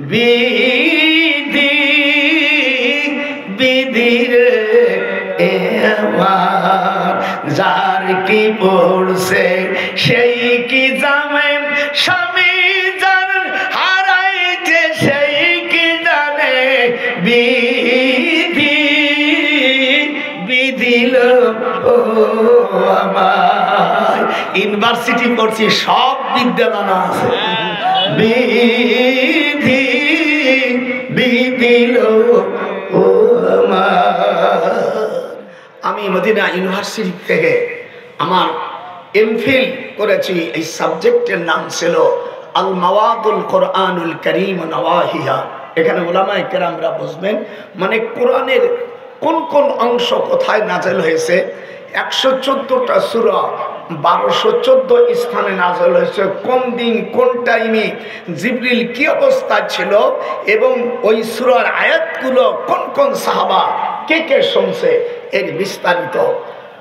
বিধি বিধির এবার যার কি পড়ছে সেই কি জানে, স্বামী যার হারাইছে সেই কি জানে। বিধি বিধিল ও আমার। ইউনিভার্সিটি পড়ছি, সব বিদ্যা জানা আছে। বিধি বিধিল ও আমার। আমি মদিনা ইউনিভার্সিটি থেকে আমার এমফিল করেছি। এই সাবজেক্টের নাম ছিল আল মাওয়াদুল কোরআনুল কারীম নওয়াহিহা। এখানে উলামায়ে কেরামরা বুঝবেন, মানে কোরআনের কোন কোন অংশ কোথায় নাযিল হয়েছে। 114টা সূরা 1214 স্থানে নাযিল হয়েছে। কোন দিন কোন টাইমে জিবরিল কি অবস্থায় ছিল এবং ওই সূরার আয়াতগুলো কোন কোন সাহাবা কে কে শুনছে, এর বিস্তারিত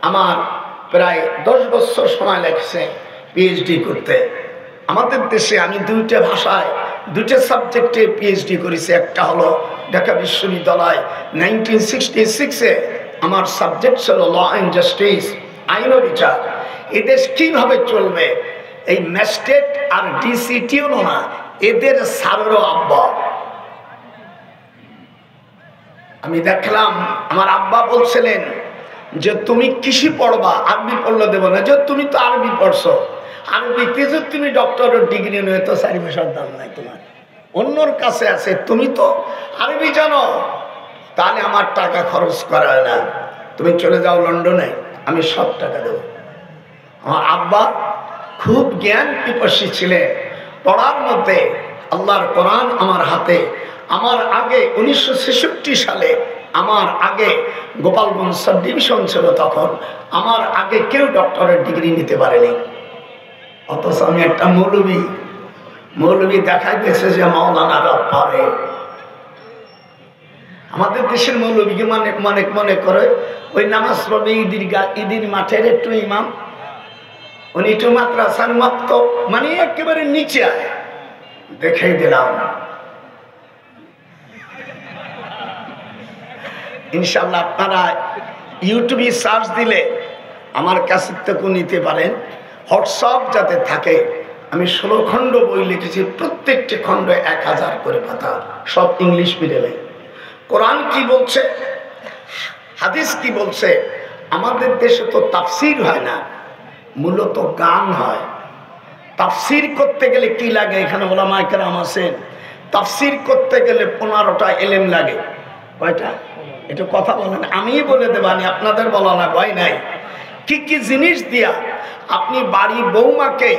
আমার প্রায় 10 বছর সময় লেগেছে পিএইচডি করতে। আমাদের দেশে আমি দুইটা ভাষায় দুইটা সাবজেক্টে পিএইচডি করেছি। একটা হলো ঢাকা বিশ্ববিদ্যালয় 1966-এ আমার সাবজেক্ট ছিল ল অ্যান্ড জাস্টিস, আইন ও বিচার। এই দেশ কীভাবে চলবে, এই ম্যাজিস্ট্রেট আর ডিসিটিও না, এদের সারেরও আব্বা। আমি দেখলাম আমার আব্বা বলছিলেন যে তুমি কৃষি পড়বা, আরবি পড়লে দেবো না। যে তুমি তো আরবি পড়ছো, আরবিতে যে তুমি ডক্টরের ডিগ্রি নিয়ে তো 4 পয়সার দাম নাই তোমার, অন্যর কাছে আছে, তুমি তো আরবি জানো, তাহলে আমার টাকা খরচ করা হয় না, তুমি চলে যাও লন্ডনে, আমি সব টাকা দেবো। আমার আব্বা খুব জ্ঞান পিপাসী ছিলেন। পড়ার মধ্যে আল্লাহর কোরআন আমার হাতে। আমার আগে 1966 সালে আমার আগে গোপালগঞ্জ সাব ডিভিশন ছিল, তখন আমার আগে কেউ ডক্টরের ডিগ্রি নিতে পারেনি। অথচ আমি একটা মৌলবী দেখাই দিয়েছে যে মাওলানারা পারে। আমাদের দেশের মৌলবীকে মনে করে ওই নামাজ পড়বে ঈদের মাঠের একটু ইমাম, উনি একটু মাদ্রাসার মাত্র, মানে একেবারে নিচে দেখাই দিলাম। ইনশাল্লাহ আপনারা ইউটিউবে সার্চ দিলে আমার কাছে থেকে নিতে পারেন। হোয়াটসঅ্যাপ যাতে থাকে, আমি 16 খণ্ড বই লিখেছি, প্রত্যেকটি খণ্ড 1000 করে পাতা, সব ইংলিশ মিডিয়ামে। কোরআন কি বলছে, হাদিস কি বলছে। আমাদের দেশে তো তাফসির হয় না, মূলত গান হয়। তাফসির করতে গেলে কি লাগে, এখানে ওলামায়ে কেরাম আছেন, তাফসির করতে গেলে 15টা এলেম লাগে। কয়টা? একটু কথা বলেন, আমি বলে দেবানি, আপনাদের বলা না, ভয় নাই। কি কি জিনিস দিয়া আপনি বাড়ি বৌমাকে,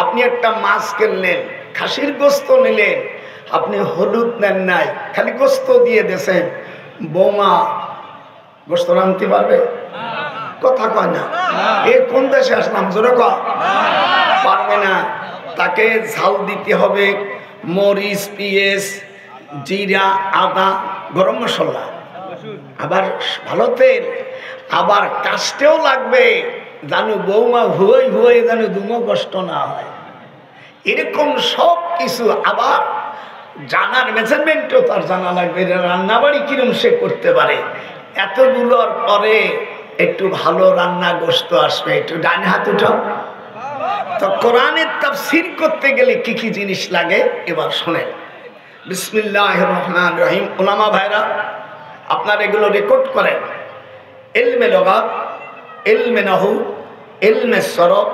আপনি একটা মাছ কিনলেন, খাসির গোস্ত নিলেন, আপনি হলুদ নেন নাই, খালি গোস্ত দিয়ে দিয়েছেন, বৌমা গোস্ত রাঁধতে পারবে? কথা কয় না। এ কোন দেশে আসলাম, জোরে কয় পারবে না। তাকে ঝাল দিতে হবে, মরিচ, পেঁয়াজ, জিরা, আদা, গরম মশলা, আবার ভালো তেল, আবার কাশতেও লাগবে, জানো বৌমা হুয়ে হুয়ে যেন দুমো কষ্ট না হয়, এরকম সব কিছু। আবার জানার মেজারমেন্টও তার জানা লাগবে, রান্নাবাড়ি কিরম সে করতে পারে। এতগুলোর পরে একটু ভালো রান্না গোস্ত আসবে, একটু ডান হাত উঠাও। তো কোরআনের তাফসীর করতে গেলে কি কি জিনিস লাগে এবার শোনেন। বিসমিল্লাহির রহমানির রহিম। উলামা ভাইরা আপনারা এগুলো রেকর্ড করেন। ইলমে লগাত, ইলমে নাহু, ইলমে সরফ,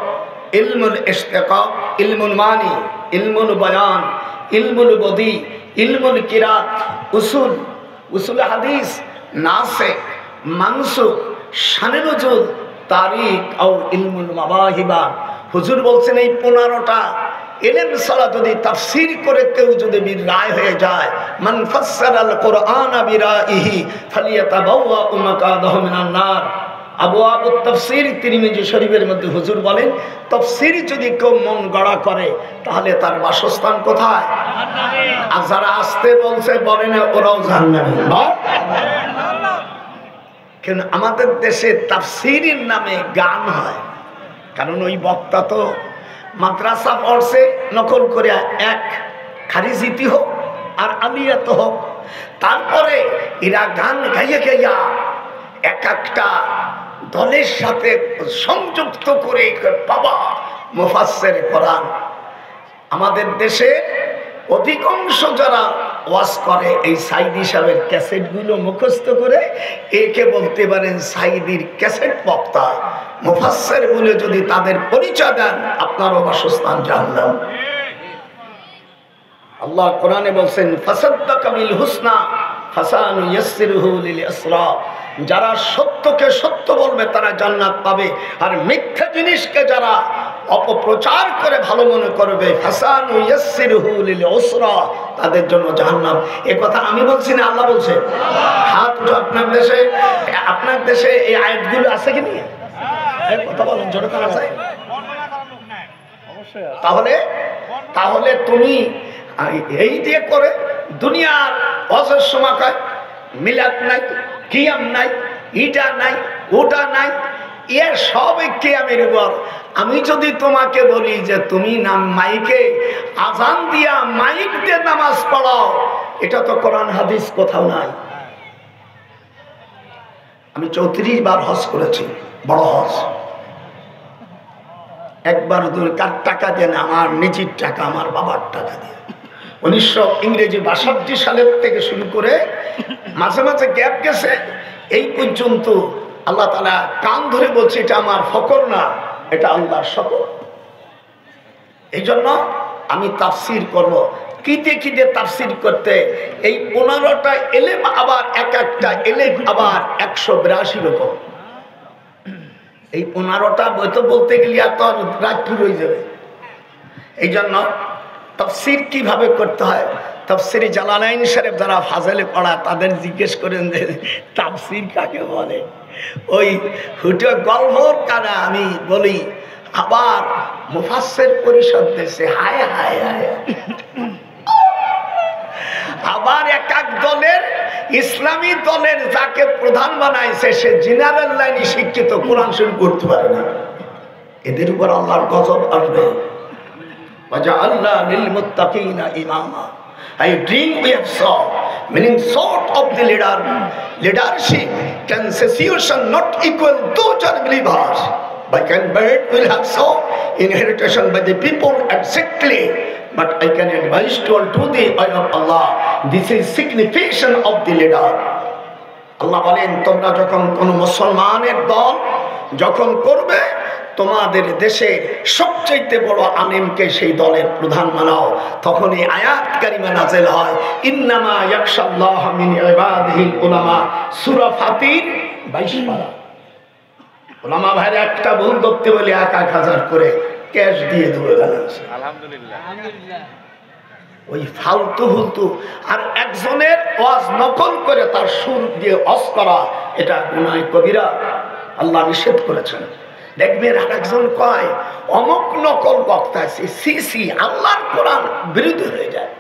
ইলমুল ইশতিকাক, ইলমুল মানি, ইলমুল বয়ান, ইলমুল বদি, ইলমুল কিরাত, উসুল হাদিস, নাসিখ, মানসুখ, শানে নুজুল, তারিখ ও ইলমুল মাওয়াহিবা। হুজুর বলছেন এই 15টা ইলম ছাড়া যদি তাফসীর করে কেউ যদি বিরায় হয়ে যায়, মান ফাসসারাল কুরআনা বিরাইহি ফালিয়াতাবাওয়া মাকাদাহু মিনান নার। আবওয়াবুত তাফসীর তিরমিজি শরীফের মধ্যে হুজুর বলেন, তাফসীর যদি কেউ মন গড়া করে তাহলে তার বাসস্থান কোথায়? জাহান্নামে। আর যারা আসতে বলছে বলেন ওরাও জাহান্নামে। কেন আমাদের দেশে তাফসীরের নামে গান হয়, কারণ ওই বক্তা তো মাদ্রাসা পড়ছে নকল করে, এক খারিজিতি হোক আর আলিয়াত হোক। তারপরে এরা গান গাইয়া গাইয়া এক একটা দলের সাথে সংযুক্ত করে বাবা মুফাসসির কোরআন। আমাদের দেশে অধিকাংশ যারা ওয়াজ করে এই সাইদি সাহেবের ক্যাসেটগুলো মুখস্থ করে একে বলতে পারেন সাইদির ক্যাসেট বক্তা। মুফাসসির বলে যদি তাদের পরিচয় দেন, আপনারও বাসস্থান জাহান্নাম। আল্লাহ কোরআনে বলছেন ফাসাদ্দাকা বিল হুসনা ফাসানুয়াসসিরুহু লিল ইসরা। যারা সত্যকে সত্য বলবে তারা জান্নাত পাবে, আর মিথ্যা জিনিসকে যারা অপপ্রচার করে ভালো মনে করবে ফাসানুয়াসসিরুহু লিল উসরা, তাদের জন্য জাহান্নাম। এই কথা আমি বলছি না, আল্লাহ বলছে। হাত উঠো। আপনার দেশে এই আয়াতগুলো আছে কি না? কথা বলেন, জোরে কান আছে? তাহলে তুমি এই দিয়ে করে দুনিয়ার অজর সময় মিলাদ নাই, কিয়াম নাই, ইটা নাই, ওটা নাই, এর সব কিয়ামের উপর। আমি যদি তোমাকে বলি যে তুমি মাইকে আজান দিয়া মাইক দিয়ে নামাজ পড়াও, এটা তো কোরআন হাদিস কোথাও নাই। আমি 34 বার হজ করেছি, বড় হজ। একবার কার টাকা দেন? আমার নিজের টাকা, আমার বাবার টাকা দিয়ে। 1962 সালের থেকে শুরু করে মাঝে মাঝে গ্যাপ গেছে, এই পর্যন্ত আল্লাহ তাআলা কান ধরে বলছে এটা আমার ফকর না, এটা আল্লাহর শকর। এই জন্য আমি তাফসির করব। কিতে কিতে তাফসির করতে এই 15টা এলেম, আবার এক একটা এলেম আবার 182 রকম। এই 15টা বই তো বলতে গেলে এত রাত হয়ে যাবে। এই জন্য তাফসির কিভাবে করতে হয়, তাফসিরে জালালাইন শরীফ যারা ফাজলে পড়া তাদের জিজ্ঞেস করেন যে তাফসির কাকে বলে। ওই হুটো গল্পর কানা আমি বলি। আবার মুফাসসির পরিষদ দেশে হায় হায় হায়। আবার এক এক দলের, ইসলামী দলের যাকে প্রধান বানাইছে সে জেনারেল লাইনে শিক্ষিত, কোরআন শরীফ পড়তে পারে না। এদের উপর আল্লাহর গজব আসবে। وَجَعَلْنَا لِلْمُتَّقِينَ إِمَامًا. I dream we have saw, meaning sort of the leadership, constitution not equal to are believers. By convert will have saw inheritance by the people exactly. But I can advise to all to the eye of Allah. This is signification of the leader. Allah বলেন তোমরা যখন কোন মুসলমানের দল যখন করবে, তোমাদের দেশের সবচেয়ে বড় আলেমকে সেই দলের প্রধান মানাও। তখন এই আয়াত কারিমা নাযিল হয়, ইন্নামা ইয়াখশাল্লাহ মিন ইবাদিহিল উলামা। সূরা ফাতির 22 পারা। উলামা ভাইরা একটা ভুল করতে বলে 1,000 করে ক্যাশ দিয়ে দেবে। আলহামদুলিল্লাহ। ওই ফালতু ফুলতু আর একজনের ওয়াজ নকল করে তার সুর দিয়ে ওয়াজ করা, এটা গুনাহ কবিরা, আল্লাহ নিষেধ করেছেন। দেখবেন আর একজন কয় অমুক নকল বক্তা আছে, সি আল্লাহর কোরআন বিরুদ্ধে হয়ে যায়।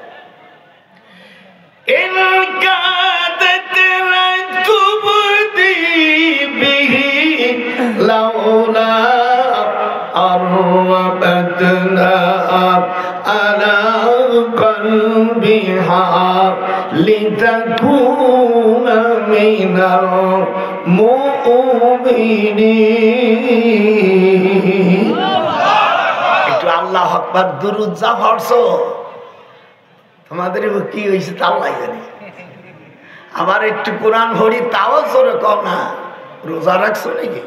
একটু আল্লাহু আকবার দুরূদ যা পড়ছো তোমাদের কি হয়েছে তা আল্লাহ জানে। আবার একটু কোরআন পড়ি তাও জোরে কম না। রোজা রাখছো নাকি?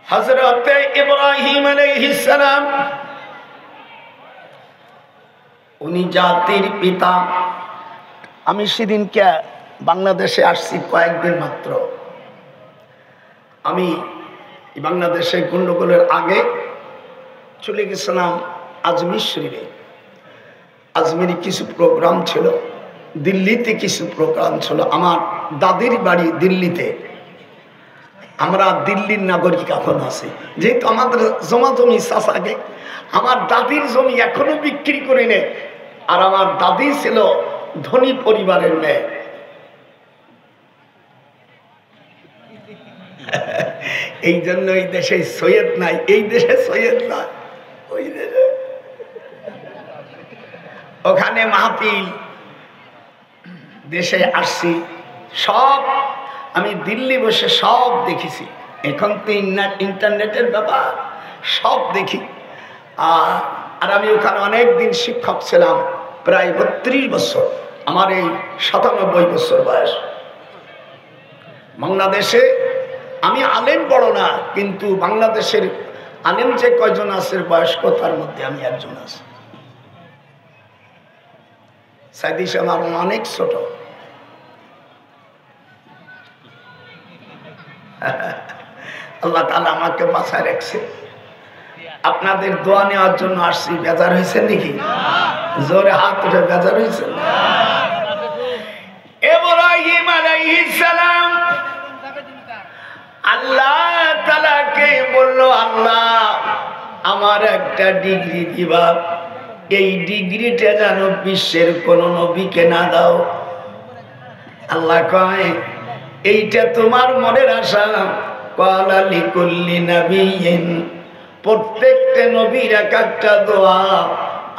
হযরত ইব্রাহিম আলাইহিস সালাম উনি জাতির পিতা। আমি সেদিনকে বাংলাদেশে আসছি কয়েকদিন মাত্র। আমি বাংলাদেশে গন্ডগোলের আগে চলে গেছিলাম আজমির শরীফে। আজমিরে কিছু প্রোগ্রাম ছিল, দিল্লিতে কিছু প্রোগ্রাম ছিল। আমার দাদির বাড়ি দিল্লিতে। আমরা দিল্লির নাগরিক এখন আছি, যেহেতু আমাদের জমা জমি চাষাকে। আমার দাদির জমি এখনো বিক্রি করে নেই। আর আমার দাদি ছিল ধনী পরিবারের মেয়ে। এই জন্য এই দেশে সৈয়দ নাই, এই দেশে সৈয়দ নাই, ওই দেশে ওখানে মাহফিল, দেশে আসছি, সব আমি দিল্লি বসে সব দেখেছি। এখন তো ইন্টারনেটের ব্যাপার, সব দেখি। আর আমি ওখানে অনেক দিন শিক্ষক ছিলাম, প্রায় 32 বছর। আমার এই 97 বছর বয়স। বাংলাদেশে আমি আলেম বড় না, কিন্তু বাংলাদেশের আলেম যে কয়জন আছে বয়স্ক, তার মধ্যে আমি একজন আছি। সাইদি সাহেব আমার অনেক ছোট। আল্লাহ তাআলা আমাকে বাঁচায় রাখছে। আপনাদের দোয়া নেওয়ার জন্য আসছি। বেজার হয়েছে নাকি? জোরে হাত উঠে বেজার হয়েছে? ইব্রাহিম আলাইহিস সালাম আল্লাহ তাআলাকে বলল, আল্লাহ আমার একটা ডিগ্রি দিবা, এই ডিগ্রিটা যেন বিশ্বের কোন নবীকে না দাও। আল্লাহ কয়, এইটা তোমার মনের আশা। ক্বালা লিকুল্লি নাবিয়্যিন, প্রত্যেকটা নবীর এক একটা দোয়া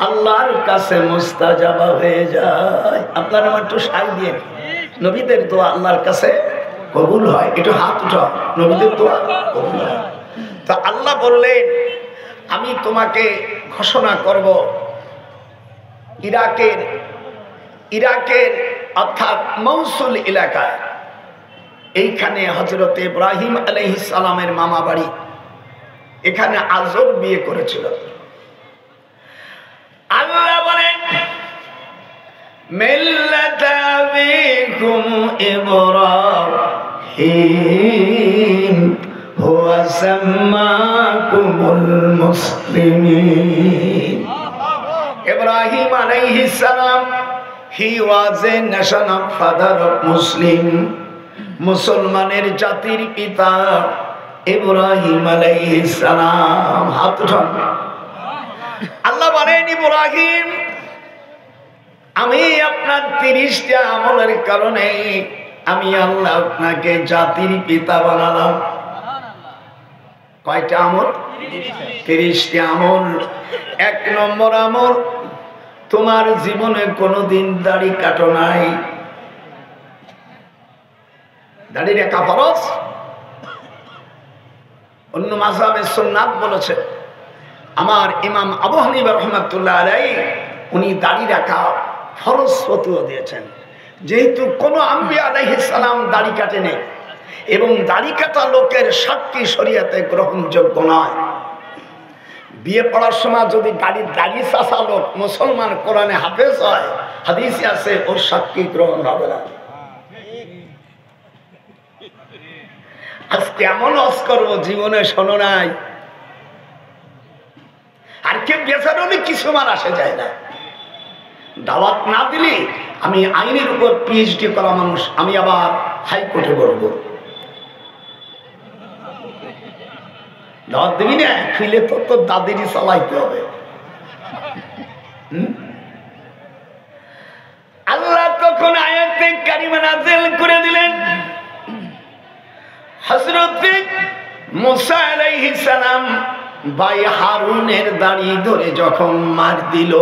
আল্লাহর কাছে মুস্তাজাবা হয়ে যায়। আপনারা একটু সাই দিয়ে, নবীদের দোয়া আল্লাহর কাছে কবুল হয়। একটু হাত উঠাও, নবীদের দোয়া কবুল হয়। তো আল্লাহ বললেন, আমি তোমাকে ঘোষণা করব, ইরাকের অর্থাৎ মৌসুল এলাকায়, এইখানে হযরত ইব্রাহিম আলাইহিস সালামের মামা বাড়ি, এখানে আজর বিয়ে করেছিল। আল্লাহ বলেন, মিল্লাতা আবিকুম ইব্রাহিম হুয়া সাম্মাকুমুল মুসলিমিন। ইব্রাহিম আলাইহিস সালাম, he was a national father of Muslim, মুসলমানের জাতির পিতা ইব্রাহিম আলাইহিস সালাম। হাত উঠান। আল্লাহ বলেন, ইব্রাহিম, আমি আপনার 30টা আমলের কারণে আমি আল্লাহ আপনাকে জাতির পিতা বানালাম। কয়টা আমল? 30টা আমল। 1 নম্বর আমল, তোমার জীবনে কোনোদিন দাড়ি কাটো নাই। দাড়ি রাখা ফরজ। অন্য মাযহাবে সুন্নাত বলেছে। আমার ইমাম আবু হানিফা রাহমাতুল্লাহ আলাইহি উনি দাড়ি রাখা ফরজ ফতোয়া দিয়েছেন। যেহেতু কোনো আম্বিয়া আলাইহিস সালাম দাড়ি কাটেনি এবং দাড়ি কাটা লোকের সাক্ষী শরীয়তে গ্রহণযোগ্য নয়। বিয়ে পড়ার সময় যদি দাড়ি চাচা লোক মুসলমান কোরআনে হাফেজ হয়, হাদিসে আছে, ওর সাক্ষী গ্রহণ হবে না। আজকে এমন ওয়াজ করব জীবনে শোনো নাই। আর কেউ বেচার হলে কিছু মান আসে যায় না। দাওয়াত না দিলে, আমি আইনের উপর পিএইচডি করা মানুষ, আমি আবার হাইকোর্টে বলবো। দাওয়াত দিবি না, খুলে তো দাদিরই চালাইতে হবে। আল্লাহ তখন আয়াতে কারিমা নাযিল করে দিলেন। হযরত মুসা আলাইহিস সালাম ভাই হারুনের দাড়ি ধরে যখন মার দিল,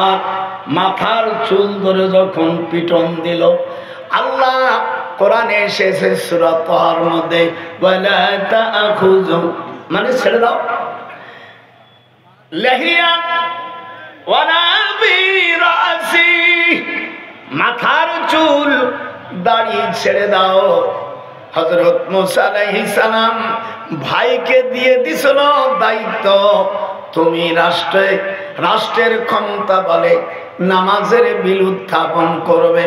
আর মাথার চুল ধরে যখন পিটন দিল, আল্লাহ কোরআনে এসেছে সূরা তাহার মধ্যে, ওয়ালা তাআখুযু, মানে ছেড়ে দাও, লাহিয়া ওয়ালা বিরাসি, মাথার চুল দাড়ি ছেড়ে দাও। হযরত মুসা আলাইহিস সালাম ভাইকে দিয়ে দিছিল দায়িত্ব, তুমি রাষ্ট্রের ক্ষমতা বলে নামাজের বিল উত্থাপন করবে।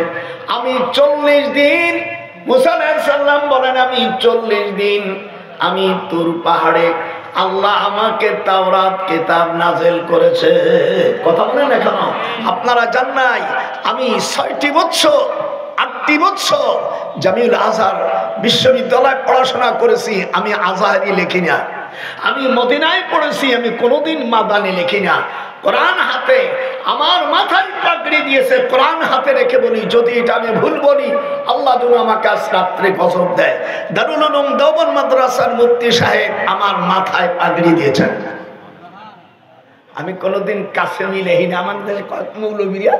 আমি 40 দিন, মুসা আলাইহিস সালাম বলেন, আমি 40 দিন আমি তুর পাহাড়ে আল্লাহ আমাকে তাওরাত কিতাব নাযিল করেছে। কথা বলেন এখনো আপনারা জান নাই? আমি 6টি বছর 8টি বছর জামিউল আজহার বিশ্ববিদ্যালয়ে পড়াশোনা করেছি। আমি আজহারি লিখি না। আমি মদিনায় পড়েছি, আমি কোনোদিন মাদানি লিখি না। কোরআন হাতে, আমার মাথায় পাগড়ি দিয়েছে, কোরআন হাতে রেখে বলি, যদি এটা আমি ভুল বলি আল্লাহ যেন আমাকে আজ রাত্রে গজব দেয়। দারুল উলুম দেওবন্দ মাদ্রাসার মুফতি সাহেব আমার মাথায় পাগড়ি দিয়েছেন। আমি কোনোদিন কাছে মিলেই না। আমার দেশে কয়েক মৌলবীরা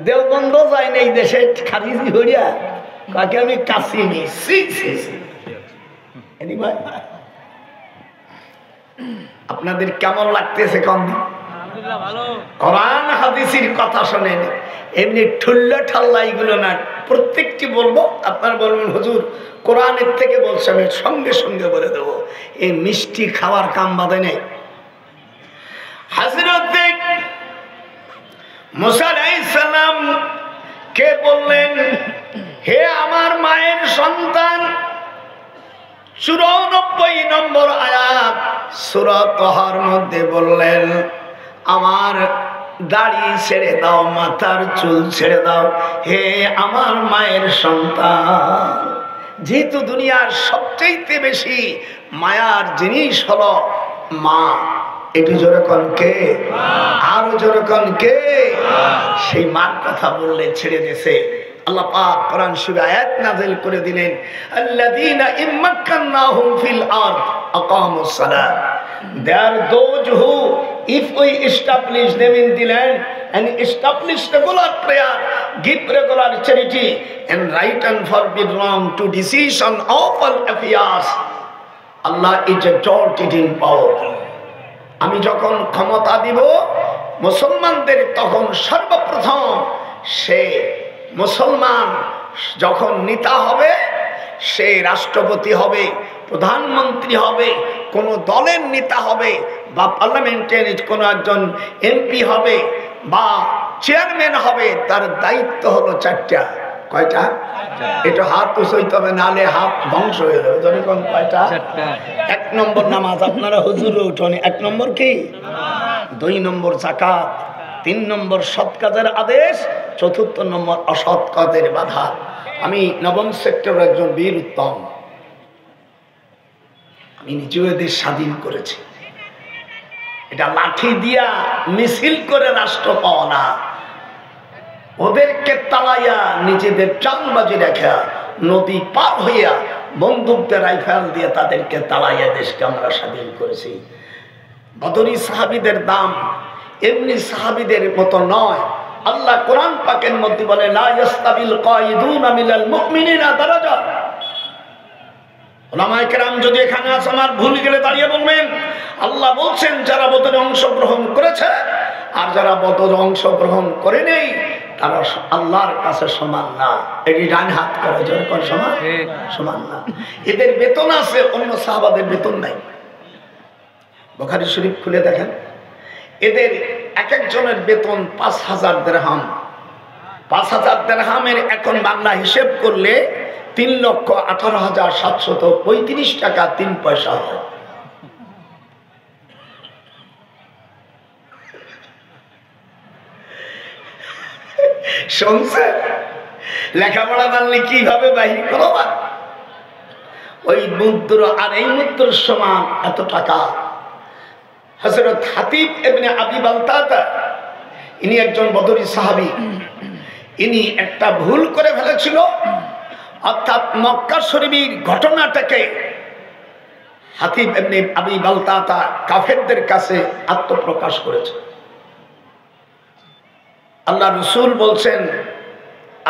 দেওবন্ধ যায় না এই দেশে খারিজি হইয়া কাকে আমি কাছে নিয়েছি। আপনাদের কেমন লাগতেছে? কম কোরআন হাদিসের কথা শোনেন, এমনি ঠুল্লা ঠাল্লা এগুলো না। প্রত্যেকটি বলবো, আপনারা বলবেন হুজুর কোরআনের থেকে বলছে, আমি সঙ্গে সঙ্গে বলে দেবো। এই মিষ্টি খাওয়ার কাম বাদে নেই। হযরত মুসা আলাইহিস সালাম কে বললেন, হে আমার মায়ের সন্তান, 94 নম্বর আয়াত সূরা তাহার মধ্যে বললেন, আমার দাড়ি ছেড়ে দাও, মাথার চুল ছেড়ে দাও, হে আমার মায়ের সন্তান। যেহেতু দুনিয়ার সবচেয়ে বেশি মায়ার জিনিস হলো মা, একটু জোরে কোন কে, আরো জোরে কোন কে। সেই মার কথা বললে ছেড়ে দিয়েছে। আল্লাহ পাক কোরআন শরীফে আয়াত নাযিল করে দিলেন, আল্লাযীনা ইম্মাক্কান্নাহুম ফিল আরদ আকামুস সালাত। They are those who, if we establish them in the land and establish regular prayer, give regular charity, and right and forbid wrong to decision of all affairs, Allah is exalted in power. আমি যখন ক্ষমতা দিব মুসলমানদের, তখন সর্বপ্রথম সে মুসলমান যখন নেতা হবে, সে রাষ্ট্রপতি হবে, প্রধানমন্ত্রী হবে, কোন দলের নেতা হবে, বা পার্লামেন্টের কোনো একজন এমপি হবে, বা চেয়ারম্যান হবে, তার দায়িত্ব হলো 4টা। কয়টা? এটা হাত উঁচইতে হবে, নাহলে হাত ধ্বংস হয়ে যাবে। ধরে কোন কয়টা? 1 নম্বর নামাজ, আপনারা হুজুরে উঠোনি। 1 নম্বর কি? 2 নম্বর যাকাত, 3 নম্বর সৎ কাজের আদেশ, 4 নম্বর অসৎ কাজের বাধা। আমি 9ম সেক্টরের একজন বীর উত্তম, আমি নিজেও দেশ স্বাধীন করেছি। এটা লাঠি দিয়া মিছিল করে রাষ্ট্র পাওয়া না, ওদেরকে তালাইয়া নিজেদের চাঁদবাজি রেখা নদী পার হইয়া বন্দুকদের রাইফেল দিয়ে তাদেরকে তালাইয়া দেশকে আমরা স্বাধীন করেছি। বদরি সাহাবীদের দাম এমনি সাহাবীদের মতো নয়। আল্লাহ কোরআন পাকের মধ্যে বলে, লা ইয়াস্তাবিল কায়িদুনা মিনাল মুমিনিনা দারাজা। উলামায়ে কেরাম যদি এখানে আছে, আমার ভুল গেলে দাঁড়িয়ে বলবেন, আল্লাহ বলছেন যারা বদরে অংশগ্রহণ করেছে আর যারা বদরে অংশগ্রহণ করে নেই, তারা আল্লাহর কাছে সমান না। এটি ডান হাত করে যখন সমান না। এদের বেতন আছে, অন্য সাহাবাদের বেতন নাই। বুখারী শরীফ খুলে দেখেন, এদের এক একজনের বেতন 5000 দিরহাম। 5000 দিরহামের এখন বাংলা হিসেব করলে 3,18,735 টাকা 3 পয়সা হয়। শুনছে? লেখাপড়া জানলে কিভাবে বাহির করো? ওই মুদ্র আর এই মুদ্রার সমান এত টাকা। হযরত হাতিব ইবনে আবি বালতাতা, ইনি একজন বদরি সাহাবী। ইনি একটা ভুল করে ফেলেছিল, অর্থাৎ মক্কা শরীফের ঘটনাটাকে হাতিব ইবনে আবি বালতাতা কাফেরদের কাছে আত্মপ্রকাশ করেছে। আল্লাহ রাসূল বলছেন,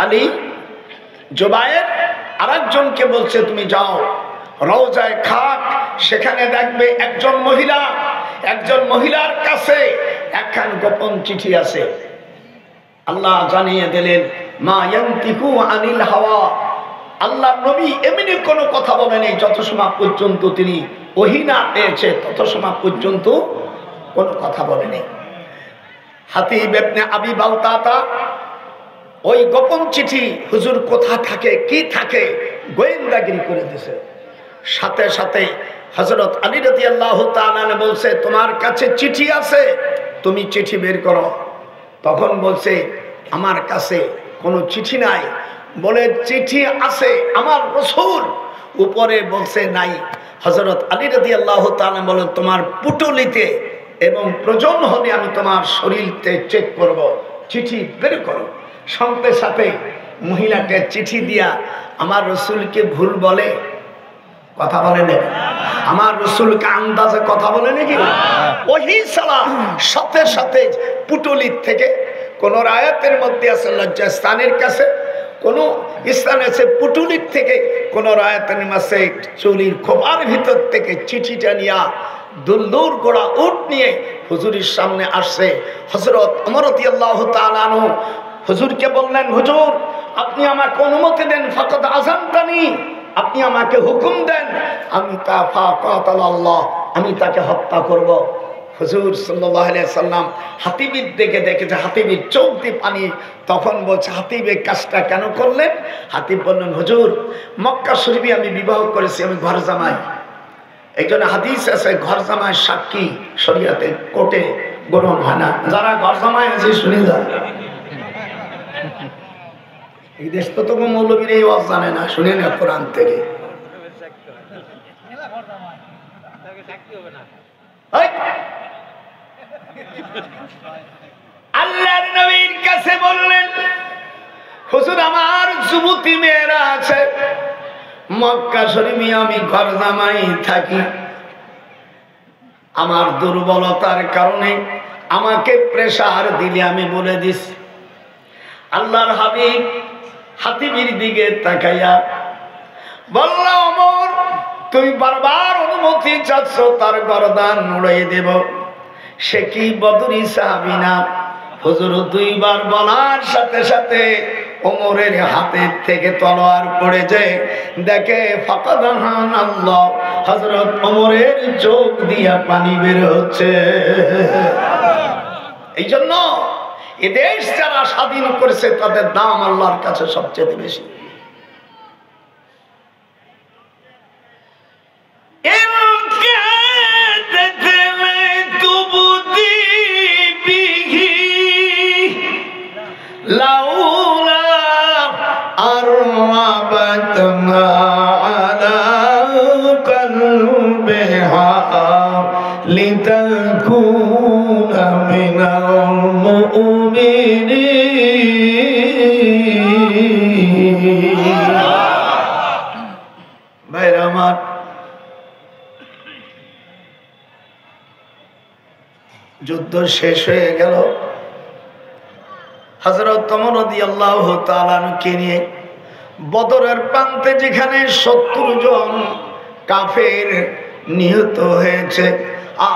আলী জুবায়ের আরেকজনকে বলছে, তুমি যাও রওজায়ে খাক, সেখানে দেখবে একজন মহিলার কাছে একখান গোপন চিঠি আছে। আল্লাহ জানিয়ে দিলেন, মা ইয়ান্তিকু আনিল হাওয়া। আল্লাহ নবী এমনি কোনো কথা বলেনি যত সময় পর্যন্ত তিনি ওহী না পেয়েছে, তত সময় পর্যন্ত কোনো কথা বলেনি। হাতিব ইবনে আবি বালতাতা ওই গোপন চিঠি হুজুর কোথা থাকে, কি থাকে, গোয়েন্দাগিরি করে দিয়েছে। সাথে সাথে হযরত আলী রাদিয়াল্লাহু তাআলা বলছে, তোমার কাছে চিঠি আছে, তুমি চিঠি বের করো। তখন বলছে, আমার কাছে কোনো চিঠি নাই। বলে, চিঠি আছে আমার রাসূল। উপরে বলছে নাই। হযরত আলী রাদিয়াল্লাহু তাআলা বলেন, তোমার পুটলিতে এবং প্রয়োজন হলে আমি তোমার শরীরতে চেক করব, চিঠি বের করো। সঙ্গে সাথে মহিলাকে চিঠি দিয়া আমার রাসূলকে ভুল বলে? কথা বলে না আমার রাসূলকে আন্দাজে কথা বলে নাকি ওহী ছাড়া সাথে সাথে পুটুলির থেকে কোন আয়াতের মধ্যে আছে লজ্জাস্থানের কাছে কোন স্থান আছে পুটুলির থেকে কোন আয়াতের মাসে চুলির খোপার ভিতর থেকে চিঠিটা নিয়া দুলদুর গোড়া উট নিয়ে হুজুরের সামনে আসছে হযরত ওমর রাদিয়াল্লাহু তাআলা আনহু হুজুরকে বললেন হুজুর আপনি আমাকে অনুমতি দেন ফাকাদ আযানতানি আপনি আমাকে হুকুম দেন আমি তাকে হত্যা করব হুজুর সাল্লাল্লাহু আলাইহি সাল্লাম হাতিবের দিকে দেখেছে হাতিবের চোখ দিয়ে পানি তখন বলছে হাতিব এই কাজটা কেন করলেন হাতিব বললেন হুজুর মক্কা শরীফে আমি বিবাহ করেছি আমি ঘর জামাই এই জন্য হাদিস আছে ঘর জামাই সাক্ষী শরীয়তে কোর্টে গ্রহণ হয় না যারা ঘর জামাই আছে শুনে যায় এই দেশ তো তবু মৌলবীর এই ওয়াজ জানে না শুনে না কোরআন থেকে আল্লাহর নবীর কাছে বললেন হুজুর আমার যুবতী মেয়েরা আছে মক্কা শরীফে আমি ঘর জামাই থাকি আমার দুর্বলতার কারণে আমাকে প্রেসার দিলে আমি বলে দিস আল্লাহর হাবিব হাতিবের দিকে তাকাইয়া বলল ওমর তুই বারবার অনুমতি চাচ্ছ তার গর্দান উড়িয়ে দেব সে কি বদরি সাহাবী না হুজুর দুইবার বলার সাথে সাথে ওমরের হাতের থেকে তলোয়ার পড়েছে দেখে ফাকাদাহান আল্লাহ হযরত ওমরের চোখ দিয়া পানি বের হচ্ছে এই জন্য এ দেশ যারা স্বাধীন করেছে তাদের দাম আল্লাহর কাছে সবচেয়ে বেশি যুদ্ধ শেষ হয়ে গেল হযরত ওমর রাদিয়াল্লাহু তাআলা আনহুকে নিয়ে বদরের প্রান্তে যেখানে 70 জন কাফের নিহত হয়েছে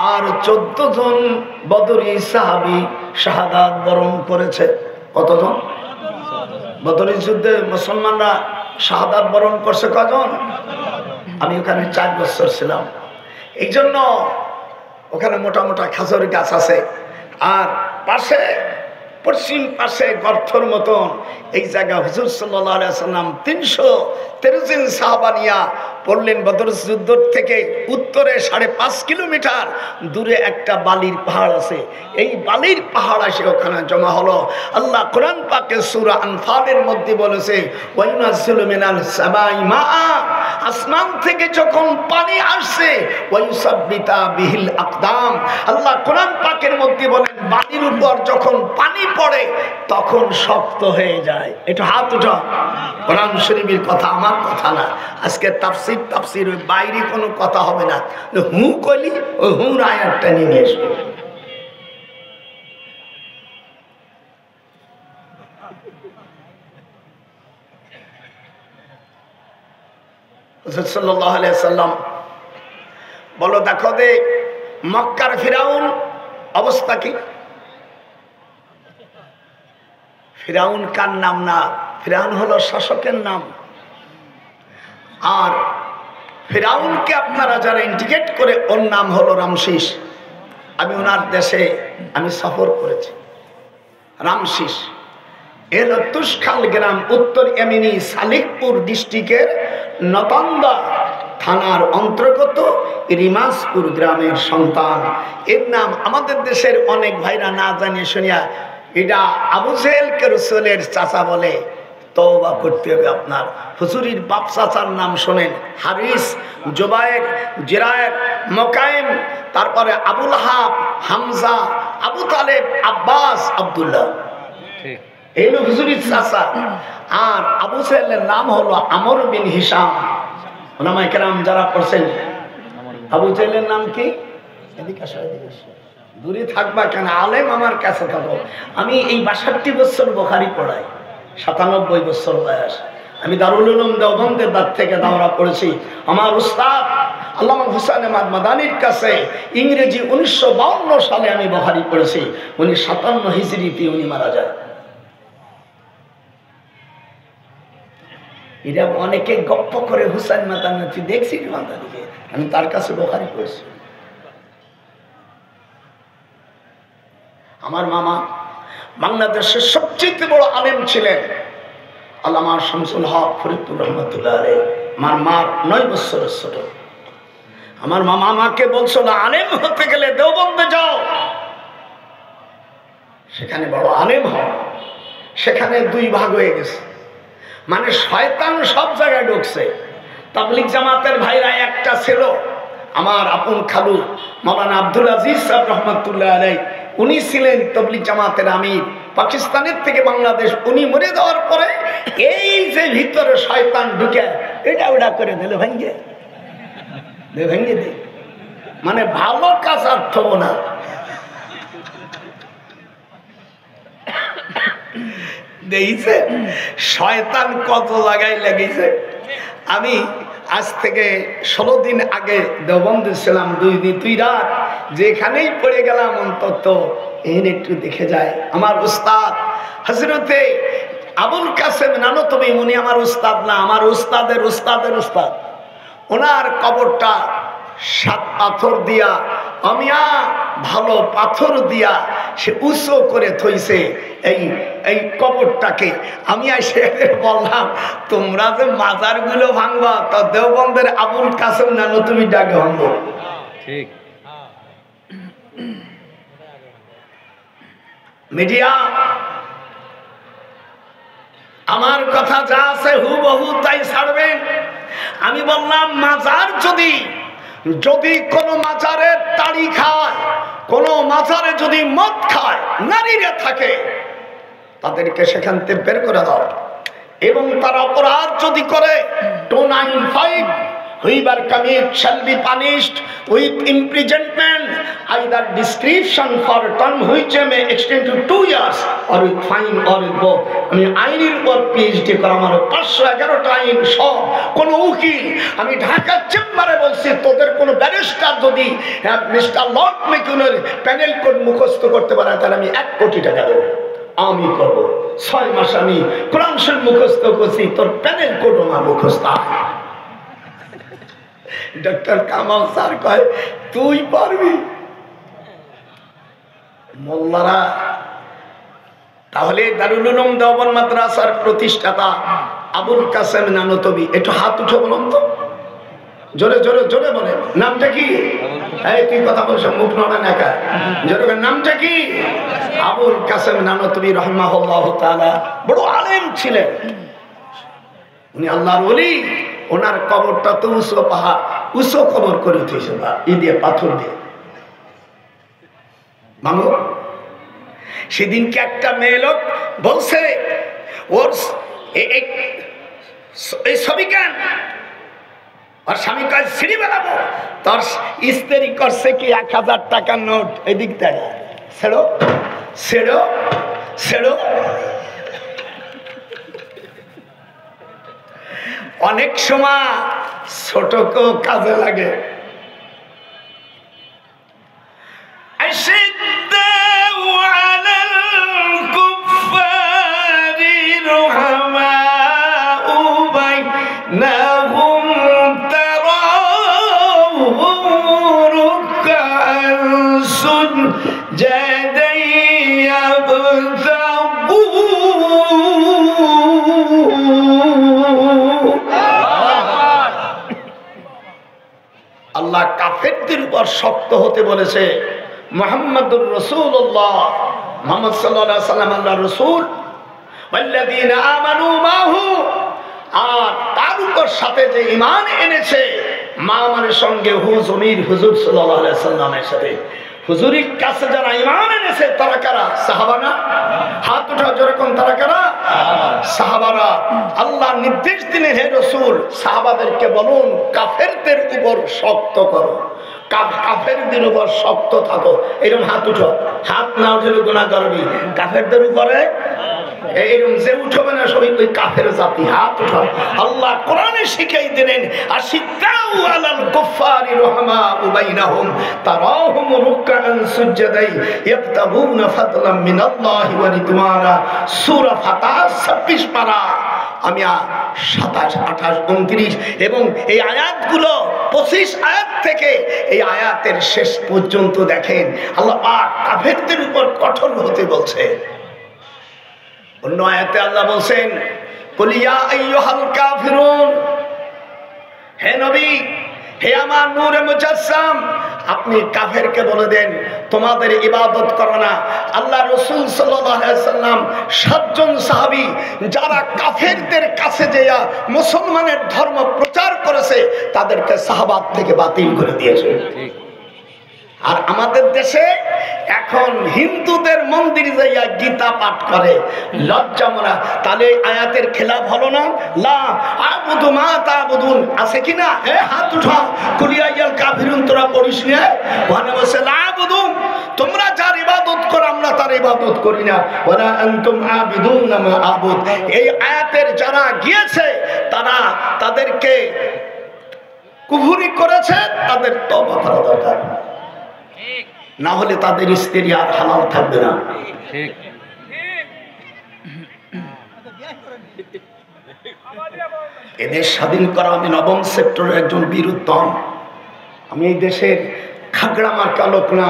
আর 14 জন বদরি সাহাবী শাহাদাত বরণ করেছে কতজন বদরের যুদ্ধে মুসলমানরা শাহাদাত বরণ করছে কজন আমি ওখানে 4 বছর ছিলাম এই জন্য ওখানে মোটা মোটা খেজুর গাছ আছে আর পাশে পশ্চিম পাশে গর্থর মতন এই জায়গা হুজুর সাল্লাল্লাহু আলাইহি সাল্লাম 313 জন সাহাবা নিয়া পড়লেন বদর যুদ্ধ থেকে উত্তরে 5.5 কিলোমিটার দূরে একটা বালির পাহাড় আছে এই বালির পাহাড় এসে ওখানে জমা হলো আল্লাহ কোরআন পাকে সূরা আনফালের মধ্যে বলেছে ওয়াইনাসিলু মিনাল সামাই মা আসমান থেকে যখন পানি আসে ওয়াইসাব্বিতা বিহিল আকদাম আল্লাহ কোরআন পাকের মধ্যে বলেন বালির উপর যখন পানি পড়ে তখন শক্ত হয়ে যায় একটু হাত উঠাও কোরআন শরীফের কথা আমার কথা না আজকে তাফসীর ওই বাইরে কোনো কথা হবে না হু কইলি ওই হুর আয়াতটা নিয়ে আসবে সাল্লাল্লাহু আলাইহি সাল্লাম বলো দেখো দে মক্কার ফিরাউন অবস্থা কি ফিরাউন কার নাম না ফিরাউন হলো শাসকের নাম আর ফিরাউনকে আপনারা যারা ইন্ডিকেট করে ওর নাম হলো রামসিস আমি ওনার দেশে আমি সফর করেছি রামসিস এর তুষখাল গ্রাম উত্তর এমিনি সালিকপুর ডিস্ট্রিক্টের নতন্দা থানার অন্তর্গত রিমাজপুর গ্রামের সন্তান এর নাম আমাদের দেশের অনেক ভাইরা না জানিয়ে শুনিয়া এটা আবু জেহেলকে রাসূলের চাচা বলে তওবা করতে হবে আপনার হুজুরির বাপ চাচার নাম শোনেন হারিস জুবায়ের জিরায়ের মুকাইম তারপরে আবুল হাব হামজা আবু তালেব আব্বাস আব্দুল্লাহ ঠিক এই হুজুরির চাচা আর আবু জেহেলের নাম হলো আমর বিন হিশাম ওলামায়ে কেরাম যারা পড়ছেন, আবু জাহলের নাম কি? এদিকে আসো, এদিকে আসো। দূরে থাকবা কেন, আলেম আমার কাছে থাকো। আমি এই 62 বছর বুখারী পড়াই, 97 বছর বয়স। আমি দারুল উলুম দেওবন্দের দাঁত থেকে দাওরা পড়েছি। আমার উস্তাদ আল্লামা হুসাইন আহমদ মাদানির কাছে ইংরেজি 1952 সালে আমি বুখারী পড়েছি। উনি 57 হিজরিতে উনি মারা যায়। এরা অনেকে গপ্প করে হুসাইন মাদানি, তুই দেখছিস মাদানিকে? আমি তার কাছে বুখারী পড়েছি। আমার মামা বাংলাদেশের সবচেয়ে বড় আলেম ছিলেন আল্লামা শামসুল হক ফরিদপুর রহমতুল্লাহ আলাইহি। আমার মার 9 বছরের ছোট। আমার মামা আমাকে বলছিল, আলেম হতে গেলে দেওবন্দে যাও, সেখানে বড় আলেম হও। সেখানে 2 ভাগ হয়ে গেছে, মানে শয়তান সব জায়গায় ঢুকছে। তাবলিগ জামাতের ভাইরা একটা ছিল, আমার আপন খালু মাওলানা আব্দুল আজিজ সাহেব রহমতুল্লাহ আলাইহি, উনি ছিলেন তাবলিগ জামাতের আমির। পাকিস্তানের থেকে বাংলাদেশ, উনি মরে যাওয়ার পরে এই যে ভিতরে শয়তান ঢুকে এটা ওটা করে দিল, ভেঙ্গে দে, মানে ভালো কাজ আর থবো না। দেখছে শয়তান কত জায়গায় লেগেছে। আমি আজ থেকে 16 দিন আগে দেওবন্দে ছিলাম, 2 দিন 2 রাত, যেখানেই পড়ে গেলাম অন্তত এখানে একটু দেখে যায়। আমার উস্তাদ হযরতে আবুল কাসেম নানতবী, উনি আমার উস্তাদ না, আমার উস্তাদের উস্তাদের উস্তাদ। ওনার কবরটা 7 পাথর দিয়া, আমিয়া ভালো পাথর দিয়া সে উঁচু করে থইছে এই কবরটাকে। আমি এসে বললাম, তোমরা যে মাজারগুলো ভাঙবা, তা দেওবন্দের আবুল কাসেম নানতবী ডাকে ভাঙবো। ঠিক মিডিয়া আমার কথা যা আছে হুবহু তাই ছাড়বেন। আমি বললাম, মাজার যদি কোনো মাজারের তাড়ি খায়, কোনো মাজারে যদি মদ খায়, নারীরা থাকে, তাদেরকে সেখান থেকে বের করে দাও। এবং তারা অপরাধ যদি করে, 295 whoever commit shall be punished with imprisonment, either description for term which may extend to 2 years or with fine or with both. আমি আইনের উপর পিএইচডি করা, আমার 511টা আইন সব। কোন উকিল, আমি ঢাকার চেম্বারে বলছি, তোদের কোন ব্যারিস্টার যদি মিস্টার লর্ড মেকুনের প্যানেল কোড মুখস্থ করতে পারে, তাহলে আমি 1 কোটি টাকা দেবো। আমি করব। 6 মাস আমি কোরআন শরীফ মুখস্থ করছি, তোর প্যানেল কোড আমার মুখস্থ। ডক্টর কামাল স্যার কয়, তুই পারবি? মোল্লারা তাহলে দারুল উলুম দেওবন্দ মাদ্রাসার প্রতিষ্ঠাতা আবুল কাসেম নানতবী, একটু হাত উঠে বলুন তো, জোরে জোরে জোরে বলে, নামটা কি? এই তুই কথা বলছ, মুখ নড়া না কা, জোরে নামটা কি? আবুল কাসেম নানতবী রাহিমাহুল্লাহু তাআলা বড় আলেম ছিলেন, উনি আল্লাহর ওলি। ওনার কবরটা তো উঁচু পাহাড়, উঁচু কবর করে দিয়েছে দিয়ে পাথর দিয়ে। মামু সেদিনকে একটা মেয়ে লোক বলছে, ওর এই ছবি কেন? আর স্বামী কাজ সিঁড়ি বানাবো, তার স্ত্রী করছে কি 1000 টাকার নোট, এদিক থেকে ছেড়ো ছেড়ো ছেড়ো। অনেক সময় ছোটকেও কাজে লাগে। আল্লাহ কাফেরদের উপর শক্ত হতে বলেছে। মুহাম্মাদুর রাসূলুল্লাহ, মুহাম্মদ সাল্লাল্লাহু আলাইহি সাল্লাম আল্লাহর রাসূল, ওয়াল্লাযীনা আমানু মাহু, আর তার উপর সাথে যে ঈমান এনেছে, মা মানে সঙ্গে হুজুর সাল্লাল্লাহু আলাইহি সাল্লামের সাথে। হুজুরের কাছে যারা ঈমান এনেছে তারা কারা? সাহাবা না? হাত উঠাও যেরকম, তারা কারা? সাহাবারা আল্লাহ নির্দেশ দিলেন, হে রাসূল সাহাবাদেরকে বলুন কাফেরদের উপর শক্ত করো, কাফেরদের উপর শক্ত থাকো। এরকম হাত উঠো, হাত না উঠলে গুনাহ করবি। কাফেরদের উপরে এরকম যে উঠবে না সবাই ওই কাফের জাতি, হাত উঠো। আল্লাহ কোরআনে শিখাই দিলেন আশিদ্দাউ আলাল কুফারি রহমাউ বাইনাহুম তারাহুম রুকআন সুজদাই ইয়াবতাগুনা ফাদলাম মিনাল্লাহি ওয়া রিদওয়ানা। সূরা ফাতিহা 26 পারা, আমি 27, 28, 29 এবং এই আয়াতগুলো 25 আয়াত থেকে এই আয়াতের শেষ পর্যন্ত দেখেন আল্লাহ পাক কাফেরদের উপর কঠোর হতে বলছে। অন্য আয়াতে আল্লাহ বলছেন কুল ইয়া আইয়ুহাল কাফিরুন, হে নবী, হে আমার নূরে মুজাসসাম, আপনি কাফেরকে বলে দেন তোমাদের ইবাদত করো না। আল্লাহ রাসূল সাল্লাল্লাহু আলাইহি ওয়াসাল্লাম 7 জন সাহাবী যারা কাফেরদের কাছে যেয়া মুসলমানের ধর্ম প্রচার করেছে তাদেরকে সাহাবাত থেকে বাতিল করে দিয়েছে। আর আমাদের দেশে এখন হিন্দুদের মন্দিরে যাইয়া গীতা পাঠ করে, লজ্জা মরা। তাহলে আয়াতের খেলাফ হলো না? লা আবুদু মা তাবুদুন আছে কিনা? হাত উঠা। কুলিয়াল কাফিরুন তোরা পড়িস না? ওখানে বসে লা আবুদু, তোমরা যার ইবাদত করো আমরা তার ইবাদত করি না। ওয়ালা আনতুম আবিদুনা মা আবুদ। এই আয়াতের যারা গিয়েছে তারা তাদেরকে কুফরি করেছে, তাদের তওবা করা দরকার, না হলে তাদের স্ত্রী আর হালাল থাকবে না। এদের স্বাধীন করা, আমি 9ম সেক্টরের একজন বীর উত্তম, আমি এই দেশের খাগড়া মার্কা লোক না।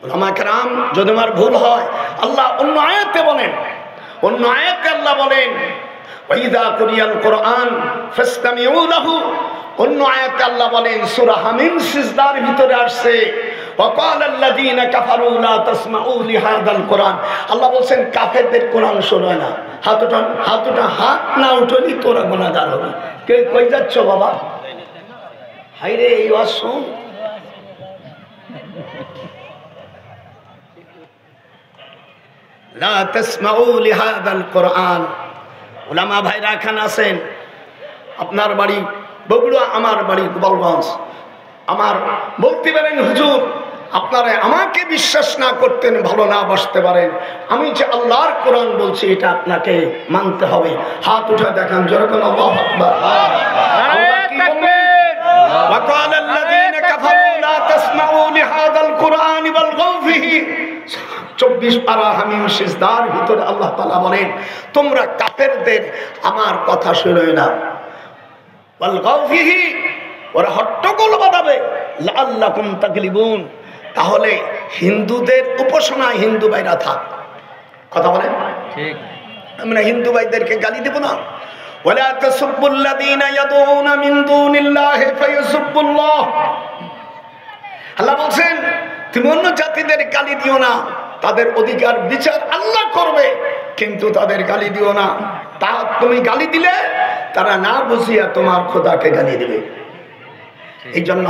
ওলামায়ে কেরাম যদি আমার ভুল হয়, আল্লাহ অন্য আয়াতে বলেন, অন্য আয়াতে আল্লাহ বলেন ওয়াইদা কুরিয়াল কোরআন ফাসতামিউ লাহু। অন্য আয়াতে আল্লাহ বলেন সূরা হামিম সিজদার ভিতরে আসছে ওয়াকালাল্লাযীনা কাফারু লা তাসমাউ লিহাদাল কোরআন। আল্লাহ বলেন কাফেরদের কোরআন শোনায় না। হাত উঠান, হাত উঠা। হাত না উঠলি তোরা গুনাহগার হবে। কে কই যাচ্ছ বাবা? হায়রে এই ওয়াজ শুন। লা তাসমাউ লিহাদাল কোরআন। উলামা ভাইরা এখানে আছেন, আপনার বাড়ি বগুড়া, আমার বাড়ি গোপালগঞ্জ। আমার বলতে পারেন হুজুর আপনারা আমাকে বিশ্বাস না করতেন, ভালো না বসতে পারেন, আমি যে আল্লাহর কোরআন বলছি এটা আপনাকে মানতে হবে। হাত উঠে দেখান যেরকম আল্লাহু আকবার। ওয়াকালাল্লাযীনা কাফারু লা তাসমাউ লিহাদাল কোরআনি ওয়ালগাউ ফিহি। 24 পারা হামিম সিজদার ভিতরে আল্লাহ তাআলা বলেন তোমরা কাফেরদের আমার কথা শুনো না, ওয়ালগাউ ফিহি, ওরা হট্টগোল বাঁধাবে, লাআল্লাকুম তাগলিবুন, তাহলে হিন্দুদের উপাসনা হিন্দু ভাইরা থাক। কথা বলেন ঠিক? আমরা হিন্দু ভাইদেরকে গালি দেব না। ওয়ালা তাসুব্বুল্লাযীনা ইয়াদউনা মিন দুনিল্লাহি ফায়াসুব্বুল্লাহ। আল্লাহ বলেন তুমি অন্য জাতিদের গালি দিও না, তাদের অধিকার বিচার আল্লাহ করবে, কিন্তু তাদের গালি দিও না। তা তুমি গালি দিলে তারা না বুঝিয়া তোমার খোদাকে গালি দিবে। এই জন্য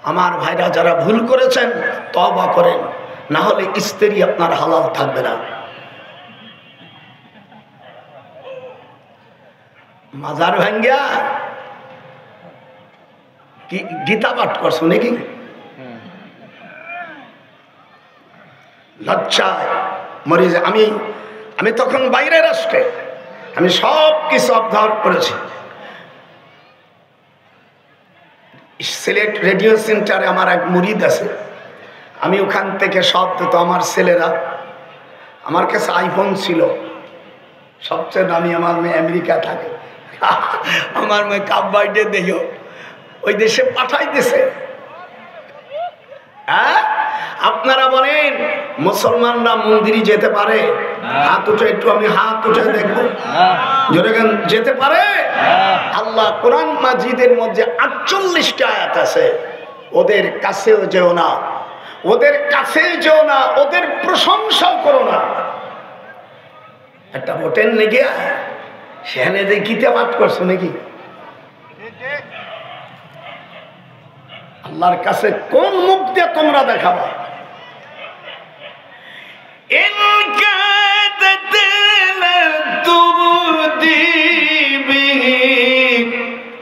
আমার ভাইরা যারা ভুল করেছেন তওবা করেন, না হলে স্ত্রী আপনার হালাল থাকবে না। মাজার ভাঙ্গিয়া কি গীতা পাঠ করছো নাকি? লজ্জায় মরে যায়। আমি তখন বাইরের রাষ্ট্রে, আমি সব কিছু অবজার্ভ করেছি। সিলেট রেডিও সেন্টারে আমার এক মুরিদ আছে, আমি ওখান থেকে সব দিত আমার ছেলেরা। আমার কাছে আইফোন ছিল, সবচেয়ে দামি। আমার মেয়ে আমেরিকা থাকে, আমার মেয়ে কাপ বার্থডে দেখো ওই দেশে পাঠাই দিছে। হ্যাঁ, আপনারা বলেন মুসলমানরা মন্দিরে যেতে পারে? হাত উঠে একটু, আমি হাত উঠে দেখবো জোরে যেতে পারে? আল্লাহ কোরআন মাজিদের মধ্যে 48টা আয়াত আছে। ওদের কাছেও যেও না, ওদের কাছে যেও না, ওদের প্রশংসাও করো না। একটা হোটেল লেগে সেখানে যে গীতা পাঠ করছো নাকি? আল্লাহর কাছে কোন মুখ দিয়ে তোমরা দেখাবা? ইন কাদাতিল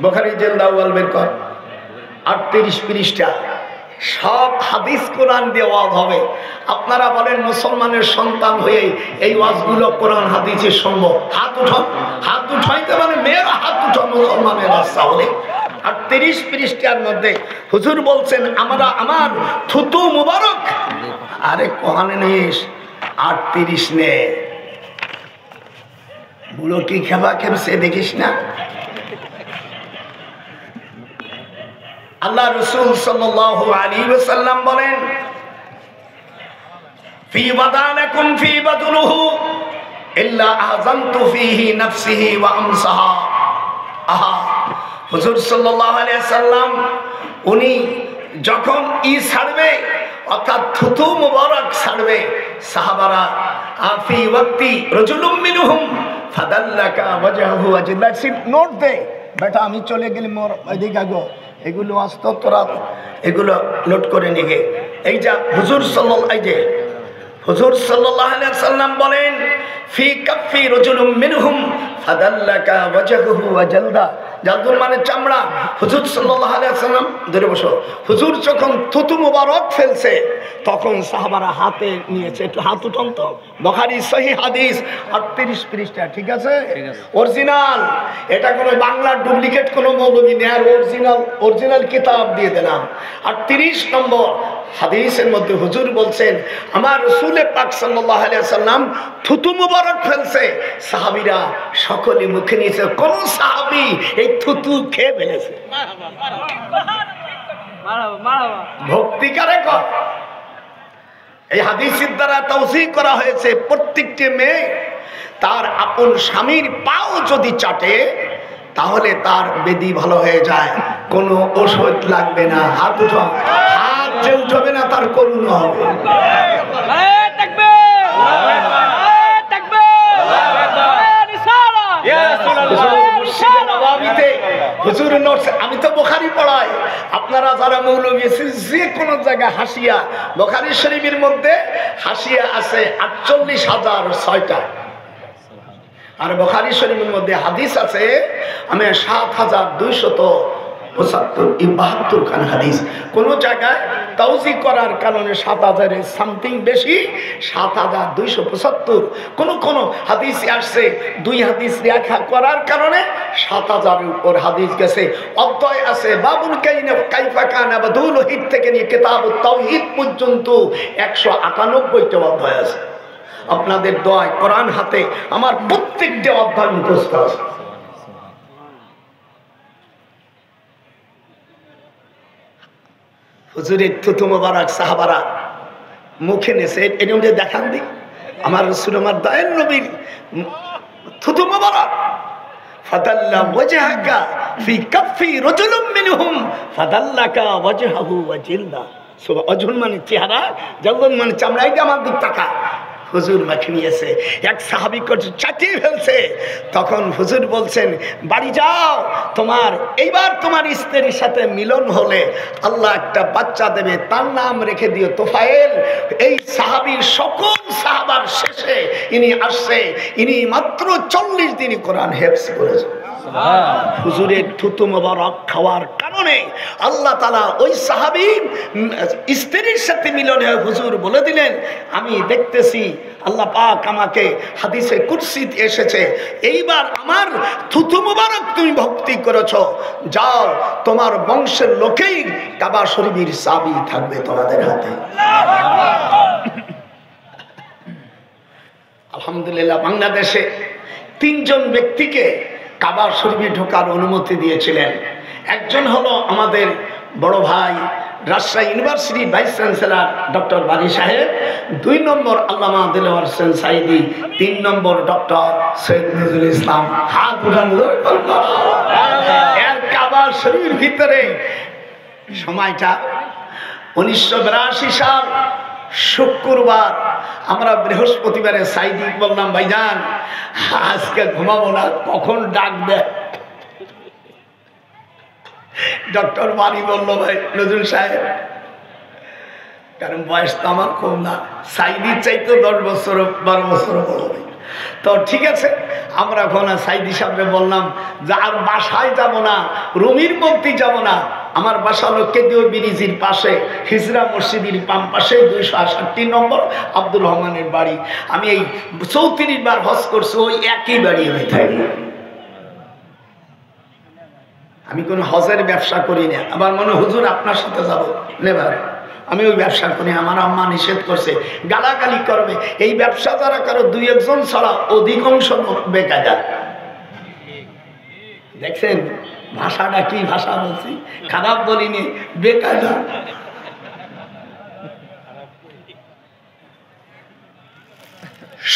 বুখারী জিলদাওয়াল বের কর 38 পৃষ্ঠা, সব হাদিস কোরআন দিয়ে ওয়াজ হবে। আপনারা বলেন মুসলমানের সন্তান হয়ে এই ওয়াজগুলো কোরআন হাদিসে শুনবো? হাত উঠান, হাত উঠাইতে মানে মেয়েরা হাত উঠান মুসলমানের রাস্তা হলে। 38 পৃষ্ঠার মধ্যে হুজুর বলছেন আমরা আমার থুতু মুবারক, আরে কোরআনে নিস 38 নে বুড়ো কি খেবা খেপছে দেখিস না। আল্লাহ রাসূল সাল্লাল্লাহু আলাইহি ওয়াসাল্লাম বলেন ফি ওয়াদানাকুম ফি বাদুনুহু ইল্লা আযানতু ফিহি নাফসিহি ওয়া আমসাহা। আহা, হুজুর সাল্লাল্লাহু আলাইহি ওয়াসাল্লাম উনি যখন ছাড়বে অর্থাৎ থুতু মুবারক ছাড়বে, সাহাবারা আফি ওয়াক্তি রাজুলুম মিনহুম ফাদাল্লাকা ওয়াজহু ওয়াজল্লা। নোট দে বেটা, আমি চলে গেলি মোর এদিকে গো, এগুলো আসতো তোরা এগুলো নোট করে নিগে। এই যা হুজুর সাল্লাল্লাহু আলাইহি ওয়াসাল্লাম বলেন ফি কাফি রাজুলুম মিনহুম ফাদাল্লাকা ওয়াজহুহু ওয়া জালদা। জালদুর মানে চামড়া। হুজুর সাল্লাল্লাহু আলাইহি ওয়াসাল্লাম ধরে বসো, হুজুর যখন থুতু মুবারক ফেলছে তখন সাহাবারা হাতে নিয়েছে। একটু হাত উঠান তো। বুখারী সহিহ হাদিস 38 পৃষ্ঠা, ঠিক আছে? অরিজিনাল, এটা কোনো বাংলার ডুপ্লিকেট কোনো মৌলবী নেই, আর অরিজিনাল কিতাব দিয়ে দিলাম। 38 নম্বর হাদিসের মধ্যে হুজুর বলছেন আমার রাসূল পাক সাল্লাল্লাহু আলাইহি ওয়াসাল্লাম থুতু মুবারক ফেলছে, সাহাবীরা সকলে মুখে নিয়েছে, কোন সাহাবী এই থুতু খেয়ে ফেলেছে? ভক্তি কারে কর। এই হাদিসের দ্বারা তাওসীহ করা হয়েছে প্রত্যেকটি মেয়ে তার আপন স্বামীর পাও যদি চাটে তাহলে তার বেদি ভালো হয়ে যায়, কোনো ওষুধ লাগবে না। হাত উঠাও, হাত যে উঠবে না তার করুণ হবে। আমি তো বুখারী পড়াই, আপনারা যারা মৌলবী যে কোনো জায়গায় হাসিয়া, বুখারী শরীফের মধ্যে হাসিয়া আছে 48,006টা, আর বুখারী শরীফের মধ্যে হাদিস আছে আমি 7,272 খান হাদিস। কোন জায়গায় তাওজী করার কারণে 7,000 সামথিং বেশি, 7,275। কোন হাদিসে আসছে 2 হাদিস রেখা করার কারণে 7,000-এর উপর হাদিস গেছে। অধ্যায় আছে বাবুল কাইফা কানা বাদুল হিদ থেকে নিয়ে কিতাবুত তাওহীদ পর্যন্ত 198টা অধ্যায় আছে। আপনাদের দোয়ায় কোরআন হাতে আমার প্রত্যেকটা অধ্যায় মুখস্থ আছে। হুজুরের থুতু মুবারক সাহাবারা মুখে নেছে, এর মধ্যে দেখান দি আমার রাসূল আমার দয়ার নবীর থুতু মুবারক। ফাদাল্লা ওয়াজহাকা ফি কাফি রাজুলুম মিনহুম ফাদাল্লাকা ওয়াজহাহু ওয়া জিলদা। সুবহান, ওয়াজহুন মানে চেহারা, জালদুন মানে চামড়া। এইটা আমার দিক তাকা। হুজুর মাখে নিয়েছে, এক সাহাবী চাটিয়ে ফেলছে। তখন হুজুর বলছেন বাড়ি যাও, এইবার তোমার স্ত্রীর সাথে মিলন হলে আল্লাহ একটা বাচ্চা দেবে, তার নাম রেখে দিও তোফায়েল। এই সাহাবীর সকল সাহাবার শেষে ইনি আসছে, ইনি মাত্র 40 দিনই কোরআন হেফজ করেছে। হুজুরের থুতু মুবারক খাওয়ার কারণে আল্লাহ তাআলা ওই সাহাবীর স্ত্রীর সাথে মিলন হয়ে হুজুর বলে দিলেন আমি দেখতেছি আল্লাহ পাক আমাকে হাদিসে কুরসিতে এসেছে, এইবার আমার থুতু মুবারক তুমি ভক্তি করেছো, যাও তোমার বংশের লোকেই কাবা শরীফের চাবি থাকবে তোমাদের হাতে। আলহামদুলিল্লাহ, বাংলাদেশে 3 জন ব্যক্তিকে কাবা শরীফে ঢোকার অনুমতি দিয়েছিলেন। একজন হলো আমাদের বড় ভাই রাজশাহী ইউনিভার্সিটির ভাইস চ্যান্সেলর ডক্টর বারী সাহেব, 2 নম্বর আল্লামা দিলওয়ার হোসেন সাইদি, 3 নম্বর ডক্টর সৈয়দ নজরুল ইসলাম। হাত উঠানো এর কাবা শরীফের ভিতরে সময়টা 1982 সাল শুক্রবার। আমরা বৃহস্পতিবারে সাইদি বললাম ভাইজান আজকে ঘুমাবো না, কখন ডাকবে? ডক্টর বারী বলল ভাই নজরুল সাহেব, কারণ বয়স তো আমার কম না, সাইদির চাইতে 10 বছর 12 বছর বড় ভাই, তো ঠিক আছে, আমরা এখন সাইদি সাহেবরে বললাম যে আর বাসায় যাব না, রুমির মধ্যে যাব না, আমার বাসা হলো কেদিও ব্রিজের পাশে, হিজরা মসজিদের বাম পাশে 268 নম্বর আব্দুর রহমানের বাড়ি। আমি এই 34 বার হজ করছি, ওই একই বাড়ি আমি থাকি। আমি কোনো হজের ব্যবসা করি না। আবার মনে হুজুর আপনার সাথে যাবো, নেবার আমি ওই ব্যবসা করি, আমার আম্মা নিষেধ করছে, গালাগালি করবে। এই ব্যবসা যারা কারো 2-1 জন ছাড়া অধিকাংশ বেকায়দা। দেখছেন ভাষাটা কি ভাষা বলছি, খারাপ বলিনি, বেকায়দা।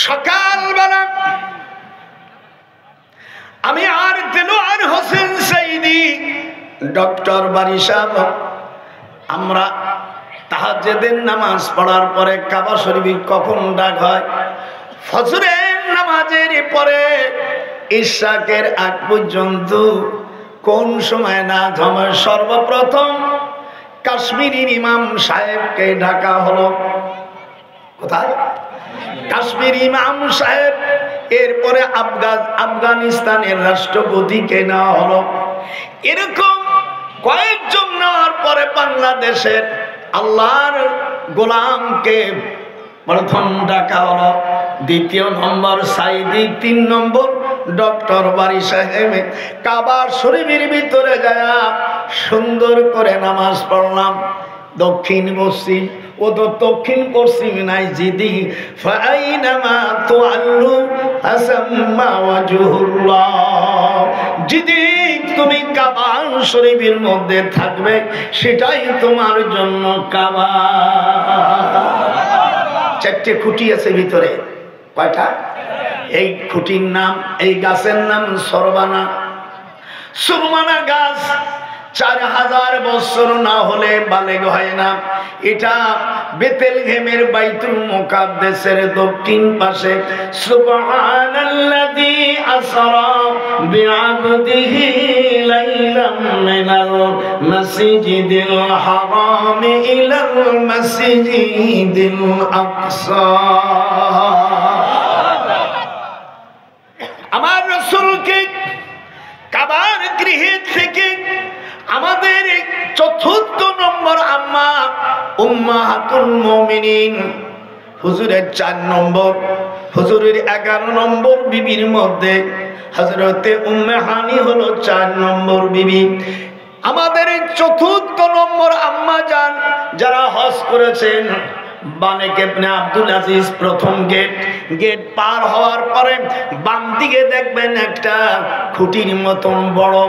সকালবেলা আমি আর দেলোয়ার হোসেন সাইদি, ডক্টর বারি সাহেব, আমরা তাহাজ্জুদের নামাজ পড়ার পরে কাবা শরীফ কখন ডাক হয়? ফজরের নামাজের পরে ইশরাকের আগ পর্যন্ত কোন সময় না জমা সর্বপ্রথম কাশ্মীরি ইমাম সাহেবকে ডাকা হলো। কোথায়? কাশ্মীর ইমাম সাহেব। এরপরে আফগানিস্তানের রাষ্ট্রপতিকে নেওয়া হলো। এরকম কয়েকজন নেওয়ার পরে বাংলাদেশের আল্লাহর গোলামকে প্রথম ডাকা হলো। 2 নম্বর সাইদি, 3 নম্বর ডক্টর বারি সাহেব। কাবা শরীফের ভিতরে যায় সুন্দর করে নামাজ পড়লাম। দক্ষিণ পশ্চিম, ও তো দক্ষিণ পশ্চিম নাই, যেদিকে ফাইনামা তুআল্লু আসাম্মা ওয়াজহুল্লাহ, যেদিক তুমি কাবা শরীফের মধ্যে থাকবে সেটাই তোমার জন্য কাবা। 4টে খুঁটি আছে ভিতরে। কয়টা? এই খুঁটির নাম, এই গাছের নাম সরবানা। সুরমানা গাছ 4000 বছর না হলে বালেগ হয় না। এটা বেতেলহেমের বাইতুল মুকাদ্দাসের দক্ষিণ পাশে। সুবহানাল্লাযী আসরা বিআবদিহি লাইলাম মিনাল মাসজিদিল হারাম ইলাল মাসজিদিল আকসা। আমার রাসূলকে কাবার গৃহে থেকে আমাদের 4র্থ নম্বর আম্মা উম্মাহাতুল মুমিনিন হুজুরের 4 নম্বর, হুজুরের 11 নম্বর বিবির মধ্যে হযরতে উম্মে হানি হলো 4 নম্বর বিবি। আমাদের 4র্থ নম্বর আম্মা জান যারা হজ করেছেন, বানেক ইবনে আব্দুল আজিজ প্রথম গেট পার হওয়ার পরে বাম দিকে দেখবেন একটা খুঁটির মতন বড়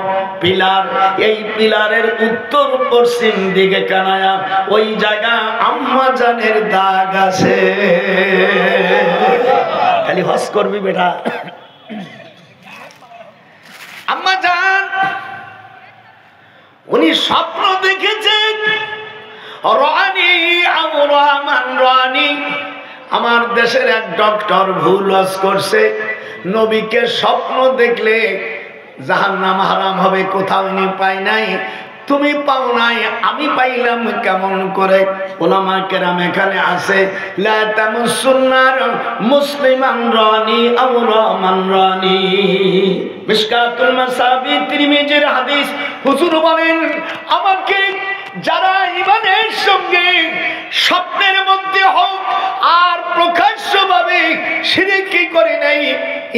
পিলার। এই পিলারের উত্তর পশ্চিম দিকে কানায়া ওই জায়গা আম্মা জানের দাগ আছে। খালি হজ করবি বেটা। আম্মা জান উনি স্বপ্ন দেখেছেন, রানী আমরামান রানী, আমার দেশের এক ডক্টর ভুল হজ করছে। নবীকে স্বপ্ন দেখলে জাহান্নাম হারাম হবে, কোথাও উনি পায় নাই। তুমি পাও নাই, আমি পাইলাম কেমন করে? উলামা কেরাম এখানে আছে, লা তামুসুন্নার মুসলিমান রানী আও রামান রানী। মিশকাতুল মাসাবি তিরমিজির হাদিস। হুজুর বলেন, আমাকে যারা ঈমানের সঙ্গে স্বপ্নের মধ্যে হোক আর প্রকাশ্যভাবে শিরকি করে নাই,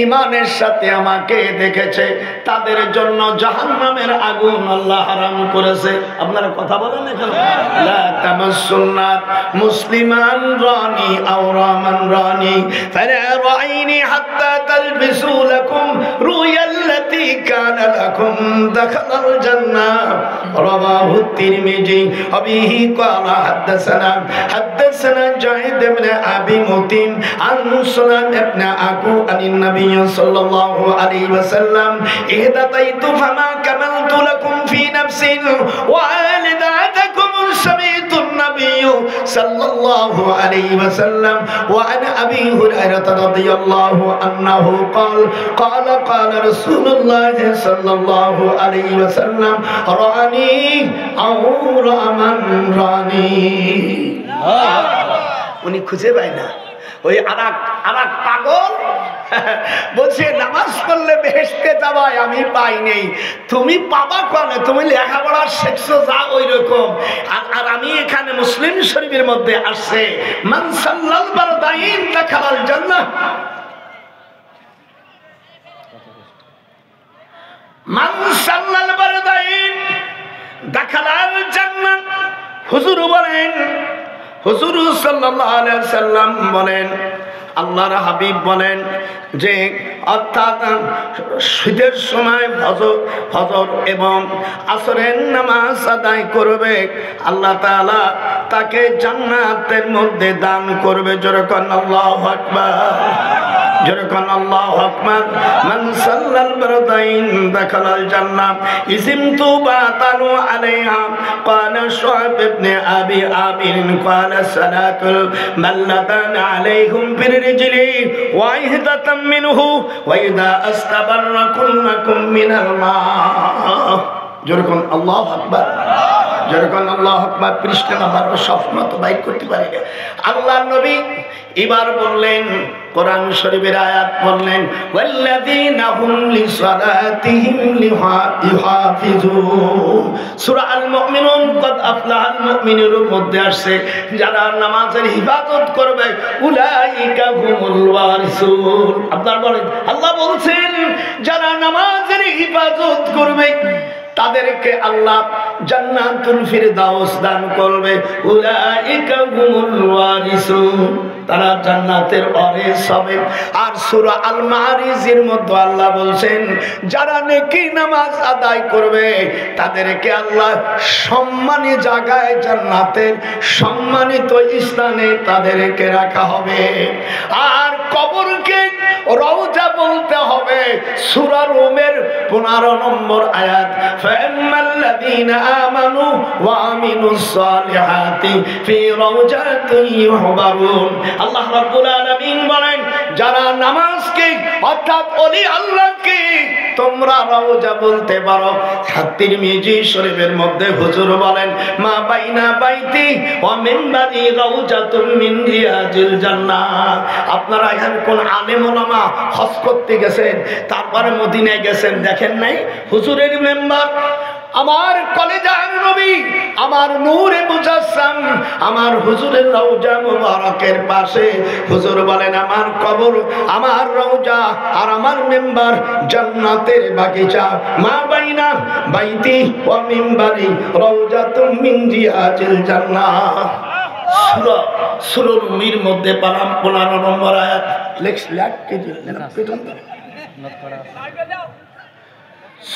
ঈমানের সাথে আমাকে দেখেছে, তাদের জন্য জাহান্নামের আগুন আল্লাহ হারাম করেছে। আপনারা কথা বলেন এখানে, লা তামাসসুন্নার মুসলিমান রানী আও রামান রানী ফালা রাইনি হাত্তা তালবিসু লাকুম রুয়াল্লাতী কানা লাকুম দাখালাল জান্নাহ। রাওয়াহু তিরমিজি। আবিহি ক্বালা হাদাসানা জাহিদ ইবনে আবি মুতিম আন সুলাম ইবনে আকু আনিন নবী সাল্লাল্লাহু আলাইহি ওয়াসাল্লাম ইহদাতাইতু ফামা কামালতু লাকুম ফি নাফসিন ওয়া আলিদাতাকুম সামিতুন নবী সাল্লাল্লাহু আলাইহি ওয়াসাল্লাম ওয়া আন আবি হুরায়রা রাদিয়াল্লাহু আনহু ক্বালা রাসূলুল্লাহ সাল্লাল্লাহু আলাইহি ওয়াসাল্লাম রানী আও রামান রানী। উনি খুঁজে পায় না। ওই আরেক পাগল বলছে নামাজ পড়লে বেহেশতে যাবাই, আমি পাই নেই। তুমি পাবা কোনে? তুমি লেখাপড়া শিখছো যা ওই রকম। আর আমি এখানে মুসলিম শরীফের মধ্যে আসছে মান সাল্লাল বারদাইন দাখালাল জান্নাহ, মান সাল্লাল বারদাইন দাখালাল জান্নাহ। হুজুর বলেন, হুজুর সাল্লাল্লাহু আলাইহি ওয়াসাল্লাম বলেন, আল্লাহর হাবিব বলেন যে অর্থাৎ শীতের সময় ফজর এবং আসরের নামাজ আদায় করবে, আল্লাহ তাআলা তাকে জান্নাতের মধ্যে দান করবে। যেরকম আল্লাহু আকবার, যেরকম আল্লাহু আকবার। মান সাল্লাল বারদাইন দাখালাল জান্নাহ ইসিমতু বাতানু আলাইহা ক্বালা শুআব ইবনে আবি আমির ক্বালা সালাতুল মাল্লাতান আলাইহিম ফির রিজলি ওয়া ইহদাতাম মিনহু ওয়া ইযা আস্তাবাররা কুল্লাকুম মিনাল মা। যেরকম আল্লাহু আকবার, যেরকম আল্লাহু আকবার। পৃষ্ঠা নাম্বার সবসময় তো বাইর করতে পারি না। আল্লাহর নবী এবার বললেন, কোরআন শরীফের আয়াত বললেন, ওয়াল্লাযীনা হুম লিসালাতিহিম ইউহাফিজুন। সূরা আল মুমিনুন কদ আফলাহাল মুমিনুনের মধ্যে আসছে যারা নামাজের হিফাজত করবে উলাইকা হুমুল ওয়ারিসুন। আপনারা বলেন, আল্লাহ বলছেন যারা নামাজের হিফাজত করবে তাদেরকে আল্লাহ জান্নাতুল ফিরদাউস দান করবে। উলাইকা হুমুল ওয়ারিসুন, তারা জান্নাতের ওয়ারিস হবে। আর সূরা আল মাআরিজের মধ্যে আল্লাহ বলছেন যারা নেকি নামাজ আদায় করবে তাদেরকে আল্লাহ সম্মানী জায়গায় জান্নাতের সম্মানিত স্থানে তাদেরকে রাখা হবে। আর কবরকে রওজা বলতে হবে। সূরা রুমের 15 নম্বর আয়াত, ফাআম্মাল্লাযীনা আমানু ওয়া আমিলুস সালিহাতি ফি রাওজাতিন ইউহবারুন। আল্লাহ রাব্বুল আলামিন বলেন যারা নামাজকে অর্থাৎ ওলি আল্লাহকে তোমরা রওজা বলতে পারো। তিরমিজি শরীফের মধ্যে হুজুর বলেন মা বাইনা বাইতি ওয়া মিনবারি রাওজাতুম মিন রিয়াজিল জান্নাহ। আপনারা এখানে কোন আলেম ওলামা হজ করতে গেছেন, তারপরে মদিনায় গেছেন, দেখেন নাই হুজুরের মেম্বার আমার কলেজার নবী, আমার নূরে মুজাসসাম, আমার হুজুরের রওজা মুবারকের পাশে হুজুর বলেন আমার কবর, আমার রওজা আর আমার মেম্বার জান্নাতের বাগিচা। মা বাইনা বাইতি ওয়া মিনবারি রাওজাতুম মিন রিয়াজিল জান্নাহ। সূরা রুমের মধ্যে 15 নম্বর আয়াত।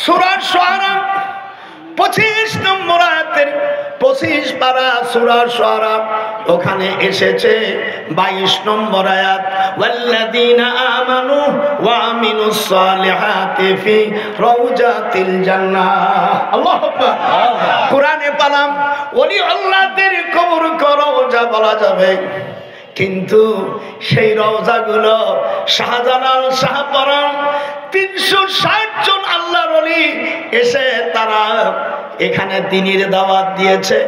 সূরা শুআরা 25 নম্বর আয়াতের 25 পারা সূরা শুআরা, ওখানে এসেছে 22 নম্বর আয়াত, ওয়াল্লাযীনা আমানু ওয়া আমিলুস সালিহাতি ফি রাওজাতিল জান্নাহ। আল্লাহু আকবার। কোরআনে পালাম ওলি আল্লাহদের কবর রওজা বলা যাবে, কিন্তু সেই রওজাগুলো শাহজালাল শাহপরান 360 জন আল্লাহর ওলি এসে তারা এখানে দ্বীনের দাওয়াত দিয়েছে,